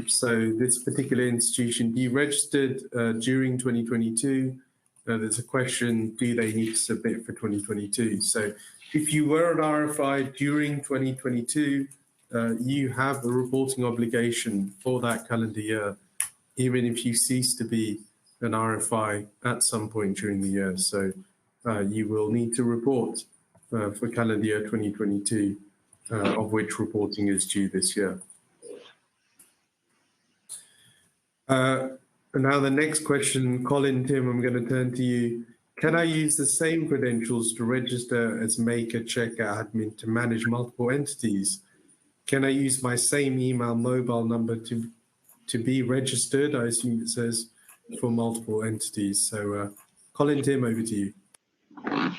S2: So this particular institution deregistered during 2022. There's a question, do they need to submit for 2022? So if you were an RFI during 2022, you have a reporting obligation for that calendar year, even if you cease to be an RFI at some point during the year. So you will need to report for calendar year 2022, of which reporting is due this year. Now the next question, Colin, Tim, I'm going to turn to you. Can I use the same credentials to register as maker, checker, admin to manage multiple entities? Can I use my same email, mobile number to be registered? I assume it says for multiple entities. So Colin, Tim, over to you.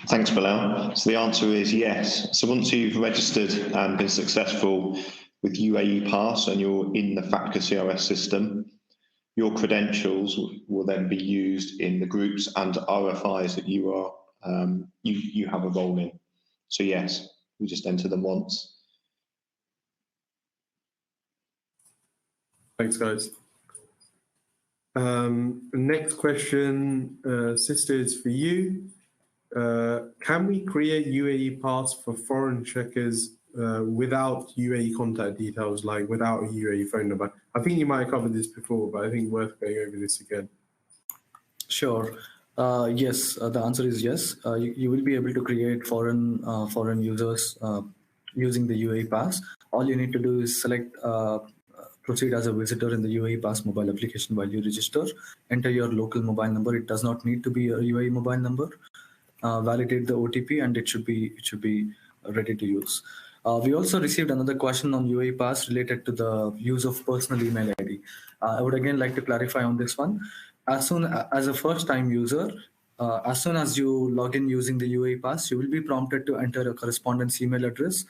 S4: Thanks, Bilal. So the answer is yes. So once you've registered and been successful with UAE Pass and you're in the FATCA CRS system, your credentials will then be used in the groups and RFIs that you are you have a role in. So yes, we just enter them once.
S2: Thanks, guys. Next question, Sister, is for you. Can we create UAE Pass for foreign checkers without UAE contact details, like without a UAE phone number? I think you might have covered this before, but I think worth going over this again.
S3: Sure. Yes, the answer is yes. You will be able to create foreign users using the UAE Pass. All you need to do is select proceed as a visitor in the UAE Pass mobile application while you register. Enter your local mobile number. It does not need to be a UAE mobile number. Validate the OTP, and it should be ready to use. We also received another question on UAE Pass related to the use of personal email ID. I would again like to clarify on this one. As a first-time user, as soon as you log in using the UAE Pass, you will be prompted to enter a correspondence email address,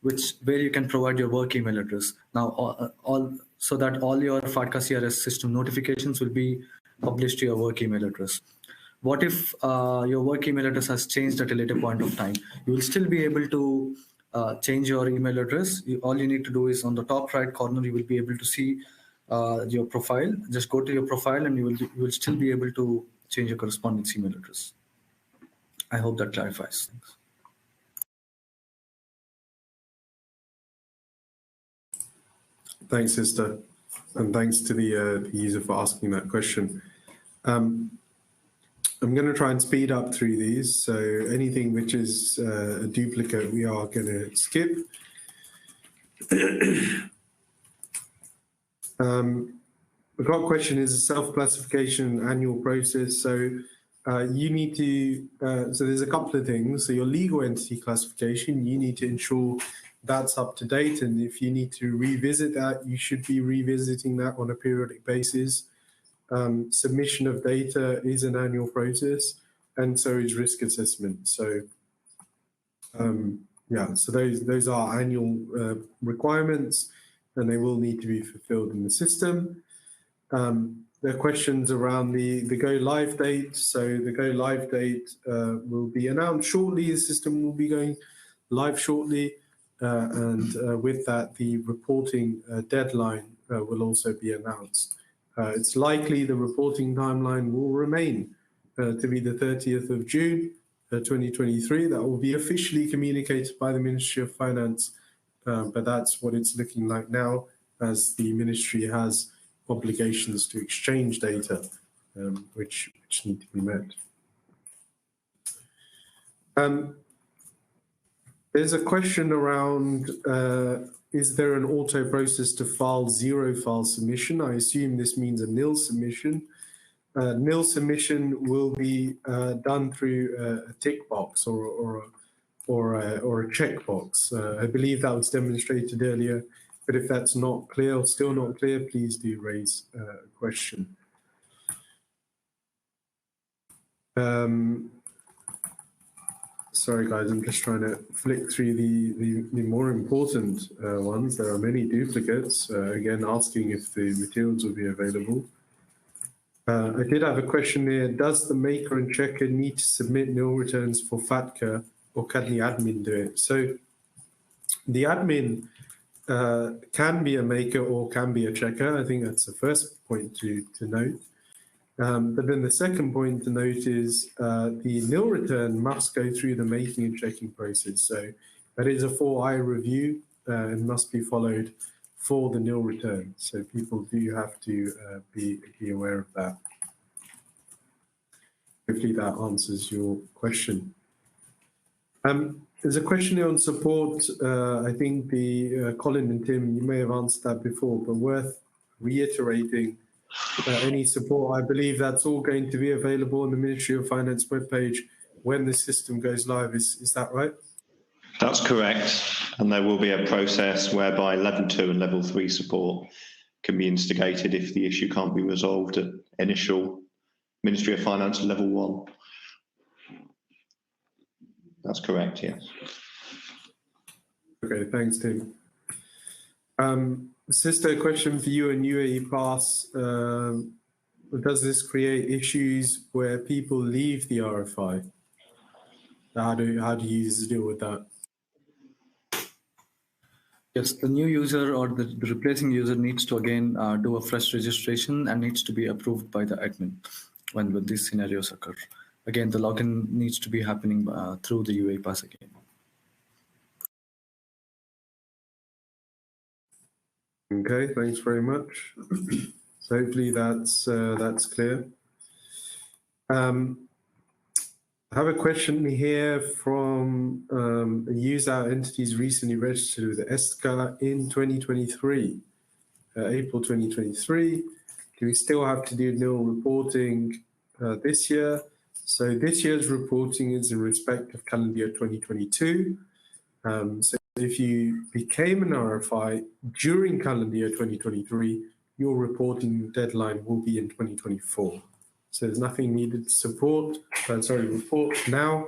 S3: where you can provide your work email address. Now, so that all your FATCA CRS system notifications will be published to your work email address. What if your work email address has changed at a later point of time? You will still be able to change your email address. All you need to do is on the top right corner, you will be able to see your profile. Just go to your profile and you will still be able to change your correspondence email address. I hope that clarifies things.
S2: Thanks, Sister, and thanks to the user for asking that question. I'm going to try and speed up through these, so anything which is a duplicate, we are going to skip. The got question is a self-classification annual process. So you need to, so there's a couple of things. So your legal entity classification, you need to ensure that's up to date. And if you need to revisit that, you should be revisiting that on a periodic basis. Submission of data is an annual process, and so is risk assessment. So yeah, so those are annual requirements, and they will need to be fulfilled in the system. There are questions around the go live date. So the go live date will be announced shortly. The system will be going live shortly, and with that, the reporting deadline will also be announced. It's likely the reporting timeline will remain to be the 30th of June 2023. That will be officially communicated by the Ministry of Finance, but that's what it's looking like now, as the Ministry has obligations to exchange data, which need to be met. There's a question around, is there an auto process to file zero file submission? I assume this means a nil submission. Nil submission will be done through a tick box or a checkbox. I believe that was demonstrated earlier, but if that's not clear or still not clear, please do raise a question. Sorry, guys, I'm just trying to flick through the more important ones. There are many duplicates, again, asking if the materials will be available. I did have a question here. Does the maker and checker need to submit nil returns for FATCA, or can the admin do it? So the admin can be a maker or can be a checker. I think that's the first point to note. But then the second point to note is the nil return must go through the making and checking process. So that is a 4I review and must be followed for the nil return. So people do have to be aware of that. Hopefully that answers your question. There's a question here on support. I think Colin and Tim, you may have answered that before, but worth reiterating. Any support, I believe that's all going to be available on the Ministry of Finance webpage when the system goes live. Is that right?
S4: That's correct. And there will be a process whereby level 2 and level 3 support can be instigated if the issue can't be resolved at initial Ministry of Finance level 1. That's correct, yes.
S2: Okay, thanks, Tim. Sister, question for you on UAE Pass. Does this create issues where people leave the RFI? How do users deal with that?
S3: Yes, the new user or the replacing user needs to again do a fresh registration and needs to be approved by the admin when these scenarios occur. Again, the login needs to be happening through the UAE Pass again.
S2: Okay, thanks very much. So hopefully that's clear. I have a question here from a user entities recently registered with FATCA in 2023, April 2023. Do we still have to do nil reporting this year? So this year's reporting is in respect of calendar year 2022. So if you became an RFI during calendar year 2023, your reporting deadline will be in 2024. So there's nothing needed to report now,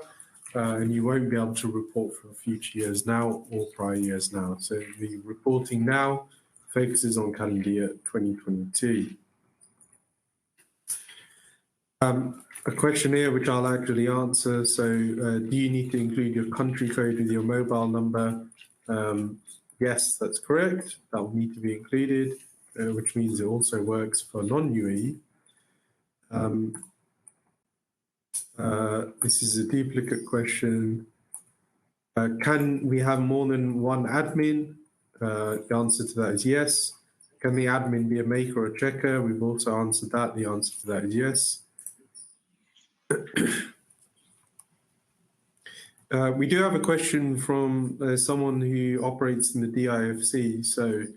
S2: and you won't be able to report for future years now or prior years now. So the reporting now focuses on calendar year 2022. A question here which I'll actually answer. So do you need to include your country code with your mobile number? Yes, that's correct. That will need to be included, which means it also works for non-UAE. This is a duplicate question. Can we have more than one admin? The answer to that is yes. Can the admin be a maker or a checker? We've also answered that. The answer to that is yes. We do have a question from someone who operates in the DIFC. So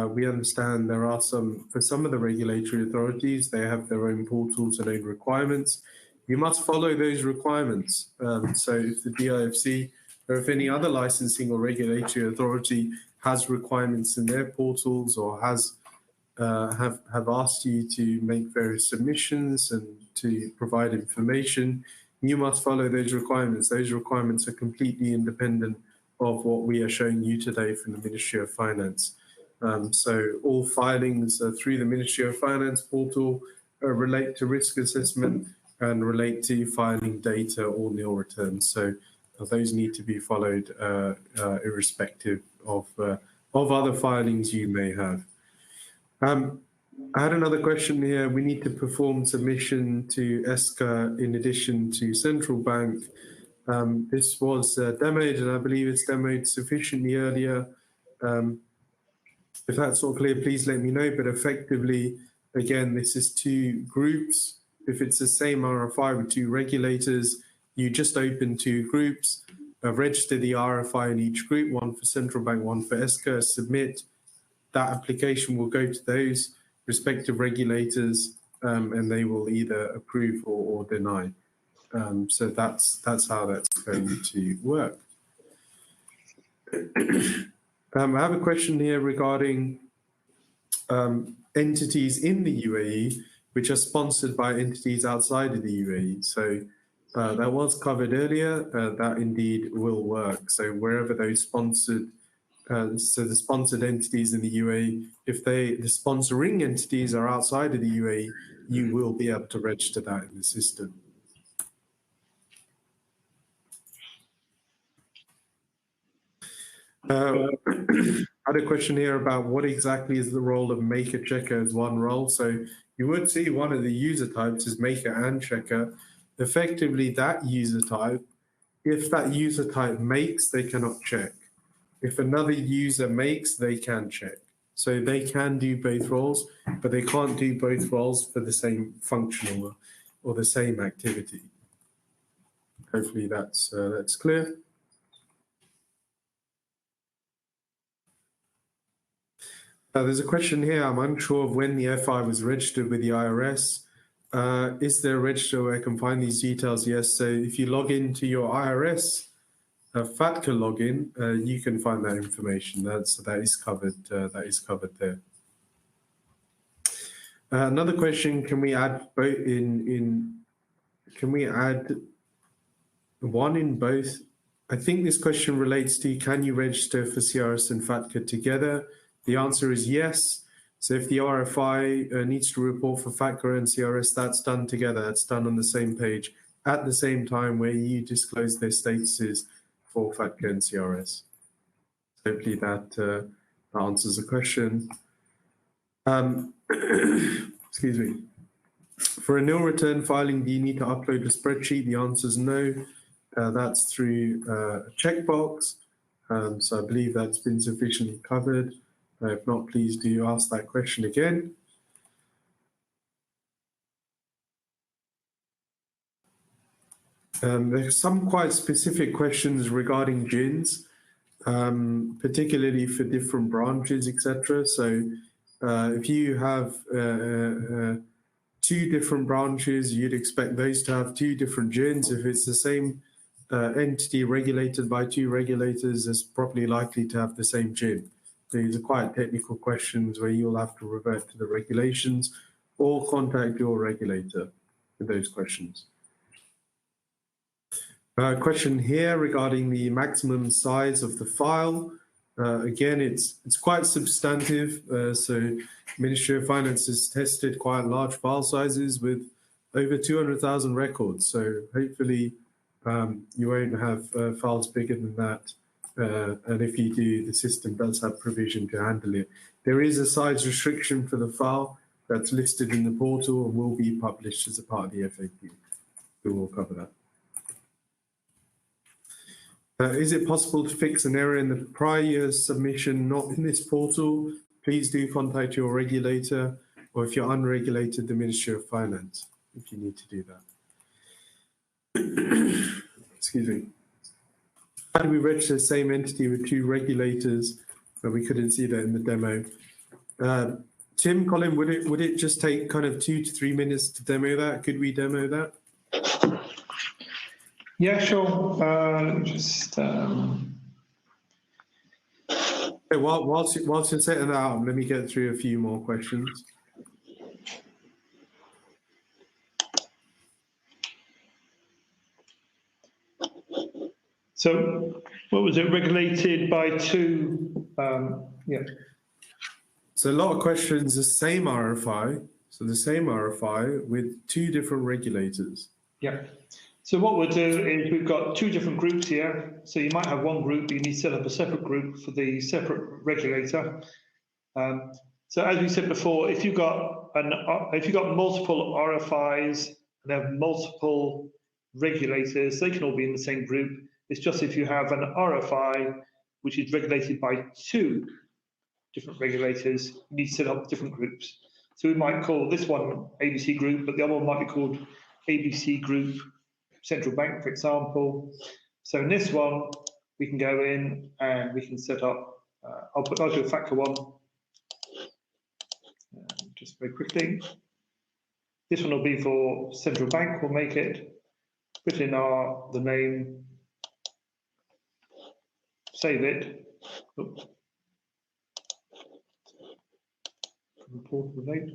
S2: we understand there are for some of the regulatory authorities, they have their own portals and own requirements. You must follow those requirements. So if the DIFC or if any other licensing or regulatory authority has requirements in their portals or have asked you to make various submissions and to provide information, you must follow those requirements. Those requirements are completely independent of what we are showing you today from the Ministry of Finance. So all filings through the Ministry of Finance portal relate to risk assessment and relate to filing data or nil returns. So those need to be followed irrespective of other filings you may have. I had another question here. We need to perform submission to FATCA in addition to central bank. This was demoed, and I believe it's demoed sufficiently earlier. If that's not clear, please let me know. But effectively, again, this is two groups. If it's the same RFI with two regulators, you just open two groups, register the RFI in each group, one for central bank, one for FATCA, submit. That application will go to those respective regulators, and they will either approve or deny. So that's how that's going to work. I have a question here regarding entities in the UAE, which are sponsored by entities outside of the UAE. So that was covered earlier. That indeed will work. So wherever those sponsored, so the sponsored entities in the UAE, if the sponsoring entities are outside of the UAE, you will be able to register that in the system. I had a question here about what exactly is the role of maker checker as one role. So you would see one of the user types is maker and checker. Effectively, that user type, if that user type makes, they cannot check. If another user makes, they can check. So they can do both roles, but they can't do both roles for the same function or the same activity. Hopefully that's clear. There's a question here. I'm unsure of when the FI was registered with the IRS. Is there a register where I can find these details? Yes. So if you log into your IRS FATCA login, you can find that information. That is covered. That is covered there. Another question: can we add both Can we add one in both. I think this question relates to, can you register for CRS and FATCA together? The answer is yes. So if the RFI needs to report for FATCA and CRS, that's done together. That's done on the same page at the same time where you disclose their statuses for FATCA and CRS. Hopefully that answers the question. Excuse me. For a nil return filing, do you need to upload a spreadsheet? The answer is no. That's through a checkbox. So I believe that's been sufficiently covered. If not, please do ask that question again. There's some quite specific questions regarding GINs, particularly for different branches, etc. So if you have two different branches, you'd expect those to have two different GINs. If it's the same entity regulated by two regulators, it's probably likely to have the same GIN. These are quite technical questions where you'll have to revert to the regulations or contact your regulator with those questions. Question here regarding the maximum size of the file. Again, it's quite substantive. So Ministry of Finance has tested quite large file sizes with over 200,000 records. So hopefully you won't have files bigger than that. And if you do, the system does have provision to handle it. There is a size restriction for the file that's listed in the portal and will be published as a part of the FAQ. We will cover that. Is it possible to fix an error in the prior year's submission not in this portal? Please do contact your regulator, or if you're unregulated, the Ministry of Finance, if you need to do that. Excuse me. How do we register the same entity with two regulators? We couldn't see that in the demo. Tim, Colin, would it just take kind of 2 to 3 minutes to demo that? Could we demo that?
S5: Yeah, sure. Let me just.
S2: Okay, whilst you're setting that up, let me get through a few more questions.
S5: So, what was it? Regulated by two? Yeah.
S2: So a lot of questions, the same RFI. So the same RFI with two different regulators.
S5: Yeah. So what we'll do is we've got two different groups here. So you might have one group, but you need to set up a separate group for the separate regulator. So as we said before, if you've got multiple RFIs and have multiple regulators, they can all be in the same group. It's just if you have an RFI which is regulated by two different regulators, you need to set up different groups. So we might call this one ABC Group, but the other one might be called ABC Group Central Bank, for example. So in this one, we can go in and we can set up, I'll do a FATCA one, just very quickly. This one will be for Central Bank, we'll make it, put in the name, save it. Oops. Report the date.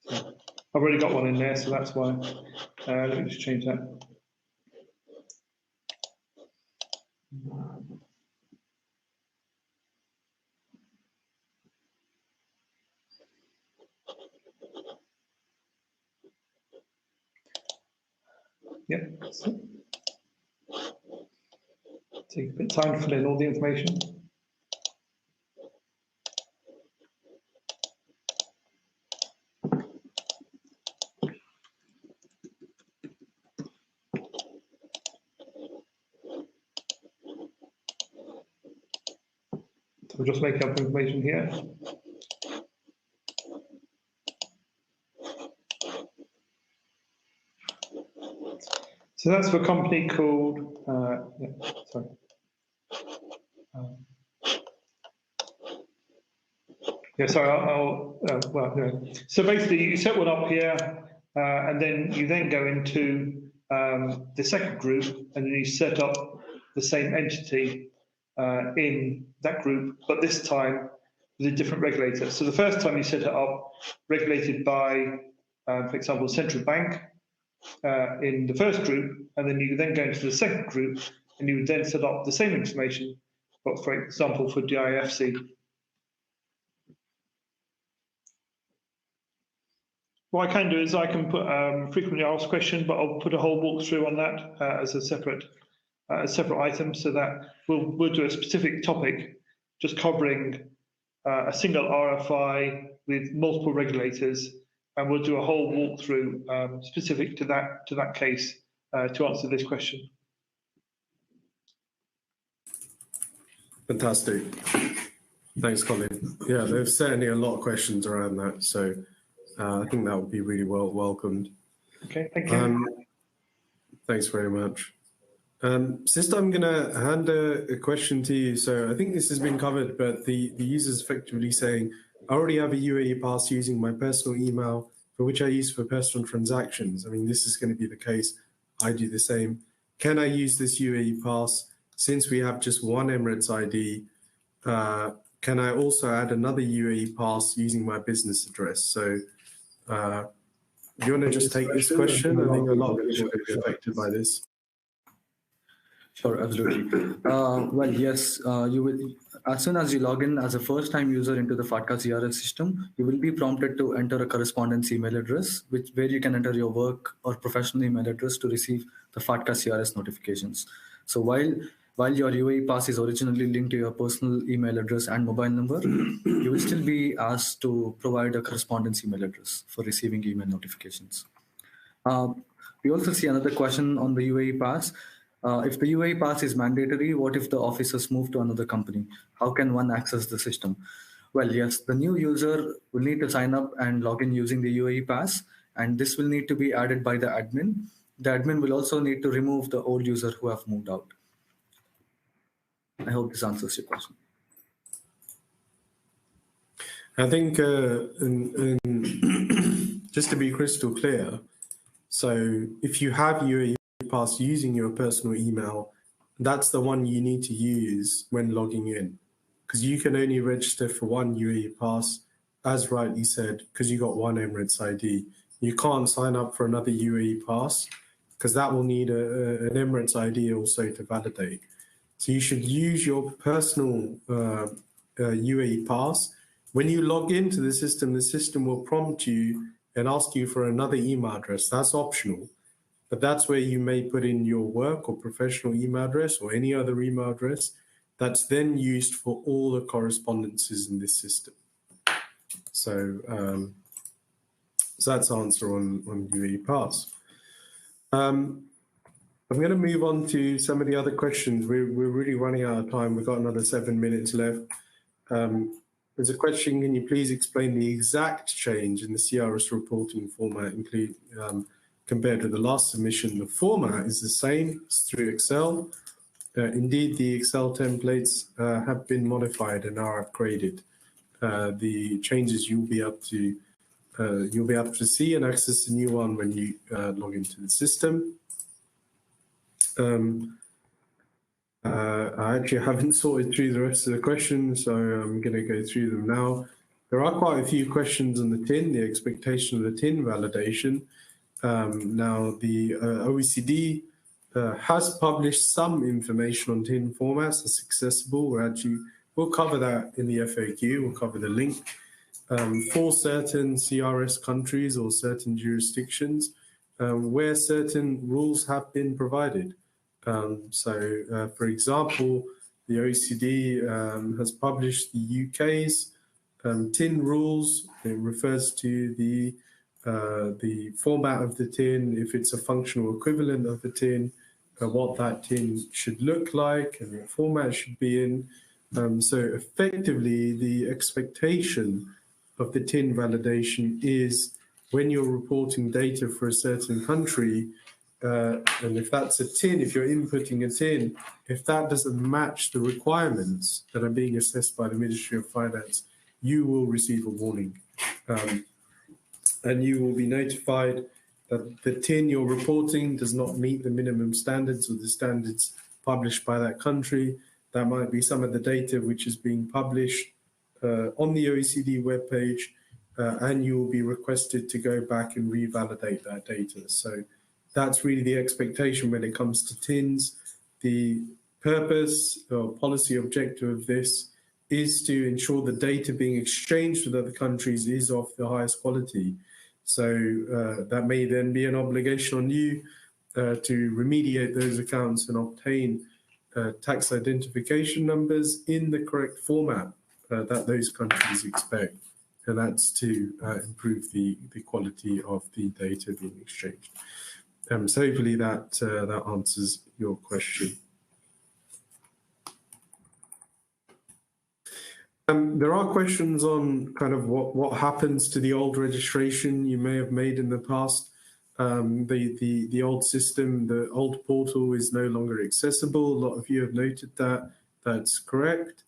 S5: I've already got one in there, so that's why. Let me just change that. Yep. Take a bit of time to fill in all the information. So we'll just make up information here. So that's for a company called, So basically you set one up here and then you go into the second group and then you set up the same entity in that group, but this time with a different regulator. So the first time you set it up, regulated by, for example, central bank in the first group, and then you then go into the second group, and you would then set up the same information, but for example, for DIFC. What I can do is I can put frequently asked questions, but I'll put a whole walkthrough on that as a separate item, so that we'll do a specific topic, just covering a single RFI with multiple regulators, and we'll do a whole walkthrough specific to that case to answer this question.
S2: Fantastic. Thanks, Colin. Yeah, there's certainly a lot of questions around that, so I think that would be really well welcomed.
S5: Okay, thank you.
S2: Thanks very much. Sister, I'm going to hand a question to you. So I think this has been covered, but the user is effectively saying, I already have a UAE Pass using my personal email, for which I use for personal transactions. I mean, this is going to be the case. I do the same. Can I use this UAE Pass? Since we have just one Emirates ID, can I also add another UAE Pass using my business address? So do you want to just take this question? I think a lot of people will be affected by this.
S3: Sure, absolutely. Well, yes, you will. As soon as you log in as a first-time user into the FATCA CRS system, you will be prompted to enter a correspondence email address, where you can enter your work or professional email address to receive the FATCA CRS notifications. So while your UAE Pass is originally linked to your personal email address and mobile number, you will still be asked to provide a correspondence email address for receiving email notifications. We also see another question on the UAE Pass. If the UAE Pass is mandatory, what if the officers move to another company? How can one access the system? Well, yes, the new user will need to sign up and log in using the UAE Pass, and this will need to be added by the admin. The admin will also need to remove the old user who have moved out. I hope this answers your question.
S2: I think, just to be crystal clear, so if you have UAE Pass using your personal email, that's the one you need to use when logging in, because you can only register for one UAE Pass, as rightly said, because you got one Emirates ID. You can't sign up for another UAE Pass because that will need an Emirates ID also to validate. So you should use your personal UAE Pass. When you log into the system will prompt you and ask you for another email address. That's optional, but that's where you may put in your work or professional email address or any other email address that's then used for all the correspondences in this system. So, so that's the answer on UAE Pass. I'm going to move on to some of the other questions. We're really running out of time. We've got another 7 minutes left. There's a question, can you please explain the exact change in the CRS reporting format compared to the last submission? The format is the same, it's through Excel. Indeed, the Excel templates have been modified and are upgraded. The changes you'll be able to see and access the new one when you log into the system. I actually haven't sorted through the rest of the questions, so I'm going to go through them now. There are quite a few questions on the TIN, the expectation of the TIN validation. Now, the OECD has published some information on TIN formats that's accessible. We'll cover that in the FAQ, we'll cover the link. For certain CRS countries or certain jurisdictions, where certain rules have been provided. For example, the OECD has published the UK's TIN rules. It refers to the format of the TIN, if it's a functional equivalent of the TIN, what that TIN should look like and what format it should be in. So effectively, the expectation of the TIN validation is when you're reporting data for a certain country, and if that's a TIN, if you're inputting a TIN, if that doesn't match the requirements that are being assessed by the Ministry of Finance, you will receive a warning. And you will be notified that the TIN you're reporting does not meet the minimum standards or the standards published by that country. That might be some of the data which is being published on the OECD webpage, and you will be requested to go back and revalidate that data. So that's really the expectation when it comes to TINs. The purpose or policy objective of this is to ensure the data being exchanged with other countries is of the highest quality. So that may then be an obligation on you to remediate those accounts and obtain tax identification numbers in the correct format that those countries expect. And that's to improve the quality of the data being exchanged. So hopefully that answers your question. There are questions on kind of what happens to the old registration you may have made in the past. The old system, the old portal is no longer accessible. A lot of you have noted that. That's correct.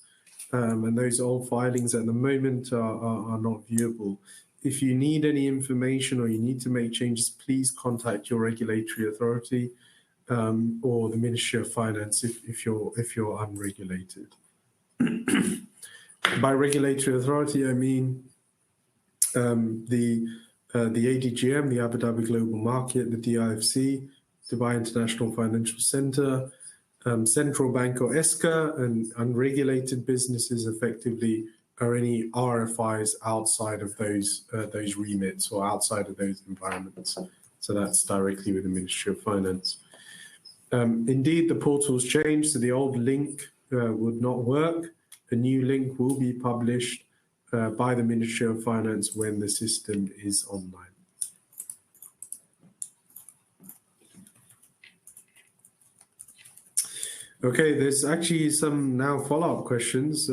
S2: And those old filings at the moment are not viewable. If you need any information or you need to make changes, please contact your regulatory authority or the Ministry of Finance if you're unregulated. By regulatory authority, I mean the ADGM, the Abu Dhabi Global Market, the DIFC, Dubai International Financial Center, Central Bank or ESCA, and unregulated businesses effectively are any RFIs outside of those remits or outside of those environments. So that's directly with the Ministry of Finance. Indeed, the portal's changed, so the old link would not work. A new link will be published by the Ministry of Finance when the system is online. Okay, there's actually some now follow-up questions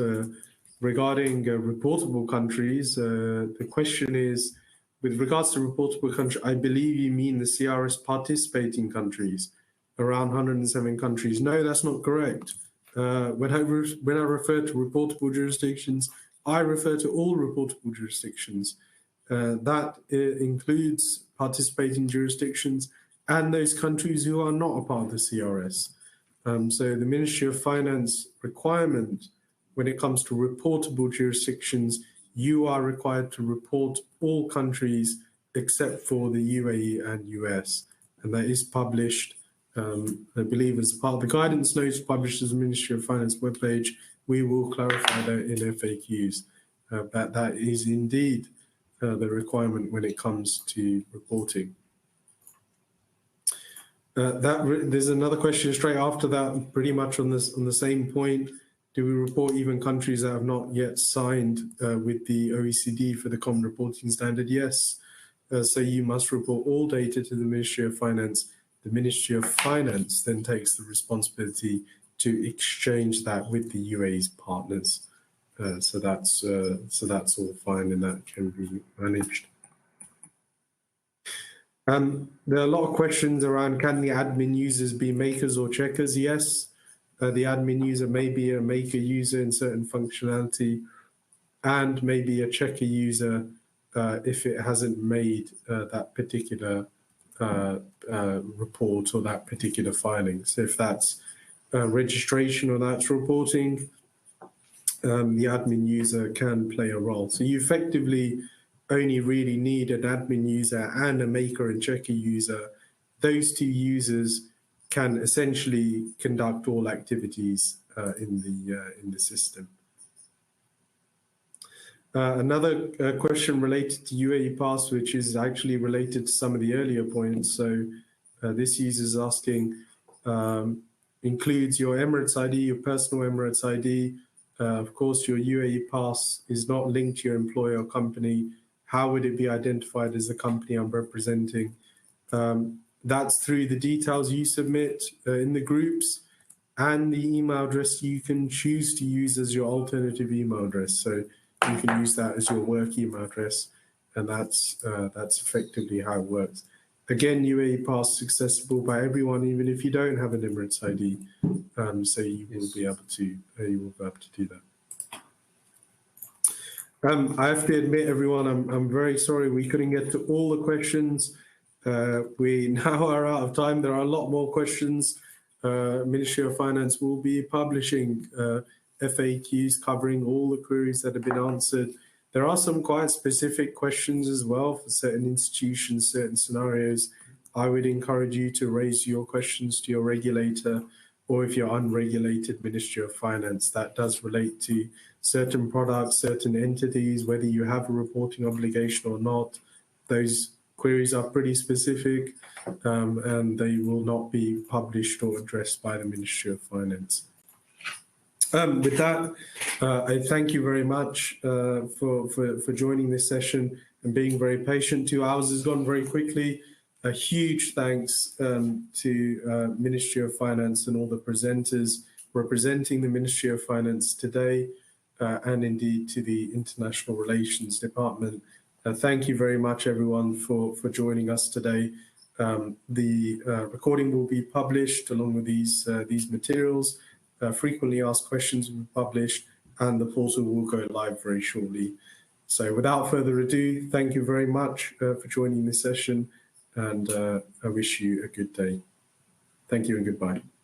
S2: regarding reportable countries. The question is, with regards to reportable countries, I believe you mean the CRS participating countries, around 107 countries. No, that's not correct. When I refer to reportable jurisdictions, I refer to all reportable jurisdictions. That includes participating jurisdictions and those countries who are not a part of the CRS. So the Ministry of Finance requirement when it comes to reportable jurisdictions, you are required to report all countries except for the UAE and US. And that is published, I believe, as part of the guidance notes published as the Ministry of Finance webpage. We will clarify that in FAQs. But that is indeed the requirement when it comes to reporting. There's another question straight after that, pretty much on the same point. Do we report even countries that have not yet signed with the OECD for the Common Reporting Standard? Yes. So you must report all data to the Ministry of Finance. The Ministry of Finance then takes the responsibility to exchange that with the UAE's partners. So that's all fine and that can be managed. There are a lot of questions around, can the admin users be makers or checkers? Yes, the admin user may be a maker user in certain functionality and maybe a checker user if it hasn't made that particular report or that particular filing. So if that's registration or that's reporting, the admin user can play a role. So you effectively only really need an admin user and a maker and checker user. Those two users can essentially conduct all activities in the system. Another question related to UAE Pass, which is actually related to some of the earlier points. So this user is asking, includes your Emirates ID, your personal Emirates ID. Of course, your UAE Pass is not linked to your employer or company. How would it be identified as the company I'm representing? That's through the details you submit in the groups and the email address you can choose to use as your alternative email address. So you can use that as your work email address, and that's effectively how it works. Again, UAE Pass is accessible by everyone, even if you don't have an Emirates ID. So you will be able to do that. I have to admit, everyone, I'm very sorry we couldn't get to all the questions. We now are out of time. There are a lot more questions. Ministry of Finance will be publishing FAQs covering all the queries that have been answered. There are some quite specific questions as well for certain institutions, certain scenarios. I would encourage you to raise your questions to your regulator, or if you're unregulated Ministry of Finance, that does relate to certain products, certain entities, whether you have a reporting obligation or not. Those queries are pretty specific, and they will not be published or addressed by the Ministry of Finance. With that, I thank you very much for joining this session and being very patient. 2 hours has gone very quickly. A huge thanks to Ministry of Finance and all the presenters representing the Ministry of Finance today, and indeed to the International Relations Department. Thank you very much, everyone, for joining us today. The recording will be published along with these materials. Frequently asked questions will be published, and the portal will go live very shortly. So without further ado, thank you very much for joining this session, and I wish you a good day. Thank you and goodbye.